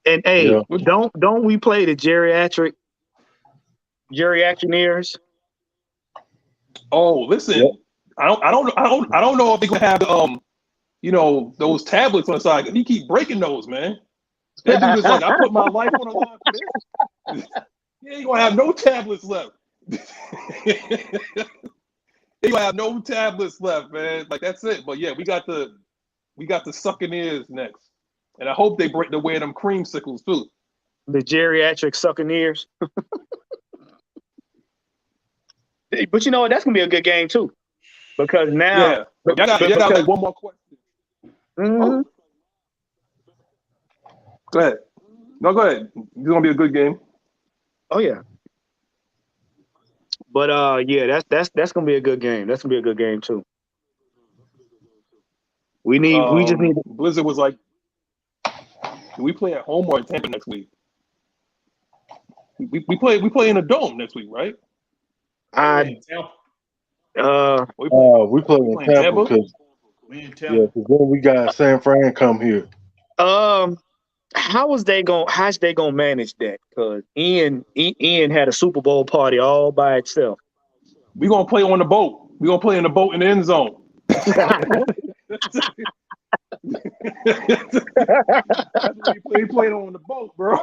And hey, don't we play the geriatric ears? Oh, listen, Yep. I don't know if they're gonna have the those tablets on the side. He keep breaking those, man. That dude is like, I put my life on the line for this. He ain't gonna have no tablets left. He ain't gonna have no tablets left, man. Like that's it. But yeah, we got the sucking ears next, and I hope they wear them creamsicles too. The geriatric sucking ears. But you know what? That's gonna be a good game too, because now y'all got like one more question. Mhm. Go ahead. No, go ahead. It's gonna be a good game. Oh yeah. But yeah, that's gonna be a good game. That's gonna be a good game too. We just need. Blizzard was like, do we play at home or in Tampa next week? We play in a dome next week, right? We play in playing Tampa because then we got San Fran come here. How's they gonna manage that? Because Ian had a Super Bowl party all by itself. We gonna play on the boat. We gonna play in the boat in the end zone. we played on the boat, bro.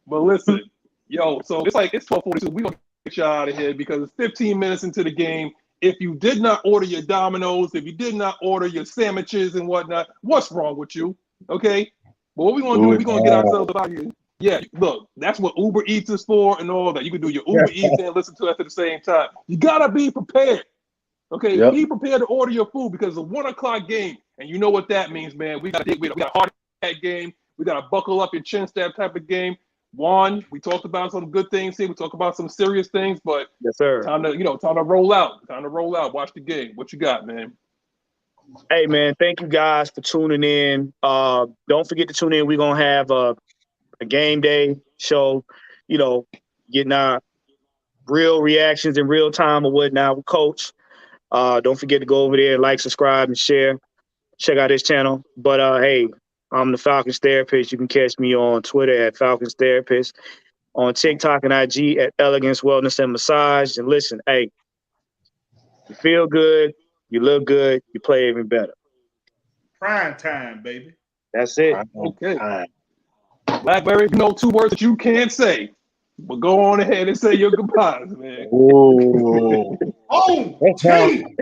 But listen, yo, so it's 12:42. We gonna get you out of here because it's 15 minutes into the game. If you did not order your Domino's, if you did not order your sandwiches and whatnot, what's wrong with you? Okay, but what we gonna do? We gonna get ourselves out of here. Yeah, look, that's what Uber Eats is for and all that. You can do your Uber Eats and listen to us at the same time. You gotta be prepared. Okay, be prepared to order your food because it's a 1 o'clock game, and you know what that means, man. We got a heart attack game. We got to buckle up your chin stab type of game. Juan, we talked about some good things here. We talked about some serious things, but yes, sir. Time to roll out. Time to roll out. Watch the game. What you got, man? Hey, man, thank you guys for tuning in. Don't forget to tune in. We're gonna have a game day show. Getting our real reactions in real time or whatnot with Coach. Don't forget to go over there, like, subscribe, and share. Check out his channel. But hey, I'm the Falcons Therapist. You can catch me on Twitter at Falcons Therapist, on TikTok and IG at Elegance Wellness and Massage. And listen, hey, you feel good, you look good, you play even better. Prime time, baby. That's it. Okay. Blackberry, 2 words that you can't say, but go on ahead and say your goodbyes, man. Oh, home team.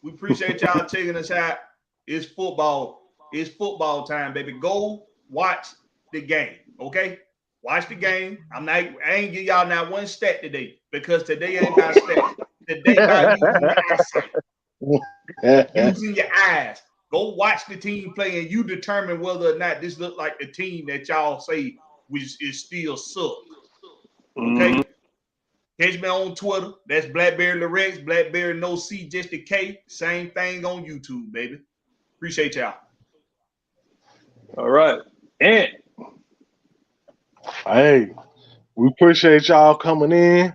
We appreciate y'all taking us out. It's football. It's football time, baby. Go watch the game, okay? Watch the game. I ain't give y'all not one stat today because today ain't about stats. Today about using your eyesight. Using your eyes. Go watch the team play and you determine whether or not this look like the team that y'all say is still suck. Okay? Catch me on Twitter. That's Blackberry Lorex, Blackberry No C, just a K. Same thing on YouTube, baby. Appreciate y'all. All right. And hey, we appreciate y'all coming in,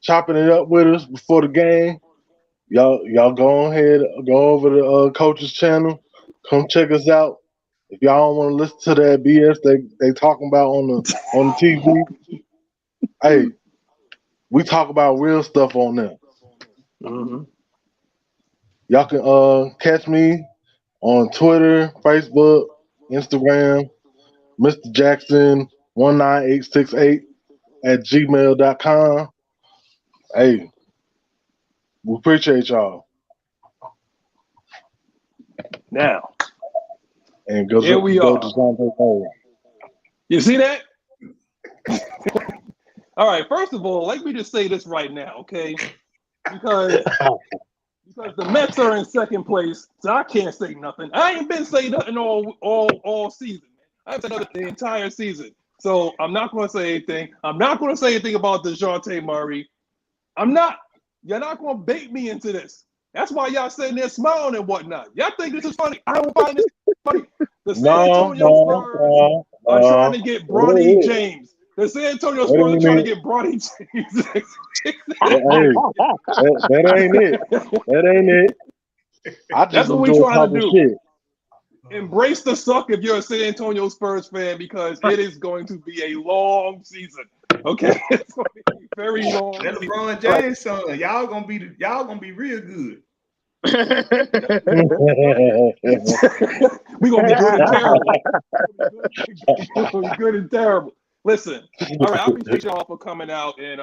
chopping it up with us before the game. Y'all go ahead, go over the coach's channel. Come check us out. If y'all don't want to listen to that BS they talking about on the TV, hey, we talk about real stuff on there. Mm-hmm. Y'all can catch me on Twitter, Facebook, Instagram, Mr. Jackson 19868 at gmail.com. Hey, we appreciate y'all. Now, and here we are. You see that? All right. First of all, let me just say this right now, okay? Because the Mets are in second place, so I can't say nothing. I ain't been saying nothing all season. I've said nothing the entire season, so I'm not going to say anything. I'm not going to say anything about DeJounte Murray. You're not going to bait me into this. That's why y'all sitting there smiling and whatnot. Y'all think this is funny? I don't find this funny. The San No, Antonio Spurs are trying to get Bronny James. The San Antonio Spurs are trying to get Bronny James. Hey, that ain't it. That ain't it. I That's just what we enjoy trying to talking do. shit. Embrace the suck if you're a San Antonio Spurs fan, because it is going to be a long season. Okay, it's going to be very long. That LeBron James son, y'all gonna be real good. We're gonna be good and terrible. We're gonna be good and terrible. Listen, all right, I appreciate y'all for coming out and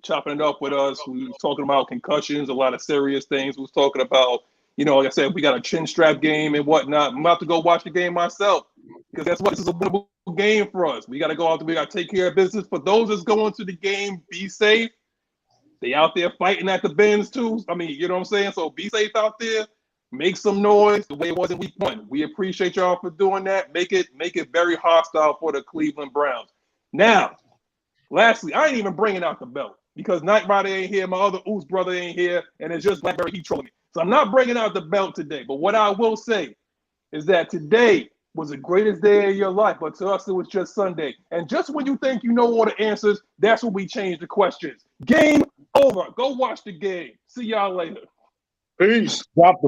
chopping it up with us. We was talking about concussions, a lot of serious things. We was talking about, like I said, we got a chin strap game and whatnot. I'm about to go watch the game myself, because that's what this is a winnable game for us. We gotta go out there, we gotta take care of business. For those that's going to the game, be safe. They out there fighting at the bins too. I mean, you know what I'm saying? So be safe out there. Make some noise the way it was in week 1. We appreciate y'all for doing that. Make it very hostile for the Cleveland Browns. Now, lastly, I ain't even bringing out the belt because Knight Rider ain't here. My other Oos brother ain't here. And it's just Blackberry. He trolling me. So I'm not bringing out the belt today. But what I will say is that today was the greatest day of your life. But to us, it was just Sunday. And just when you think you know all the answers, that's when we change the questions. Game over. Go watch the game. See y'all later. Peace. Drop the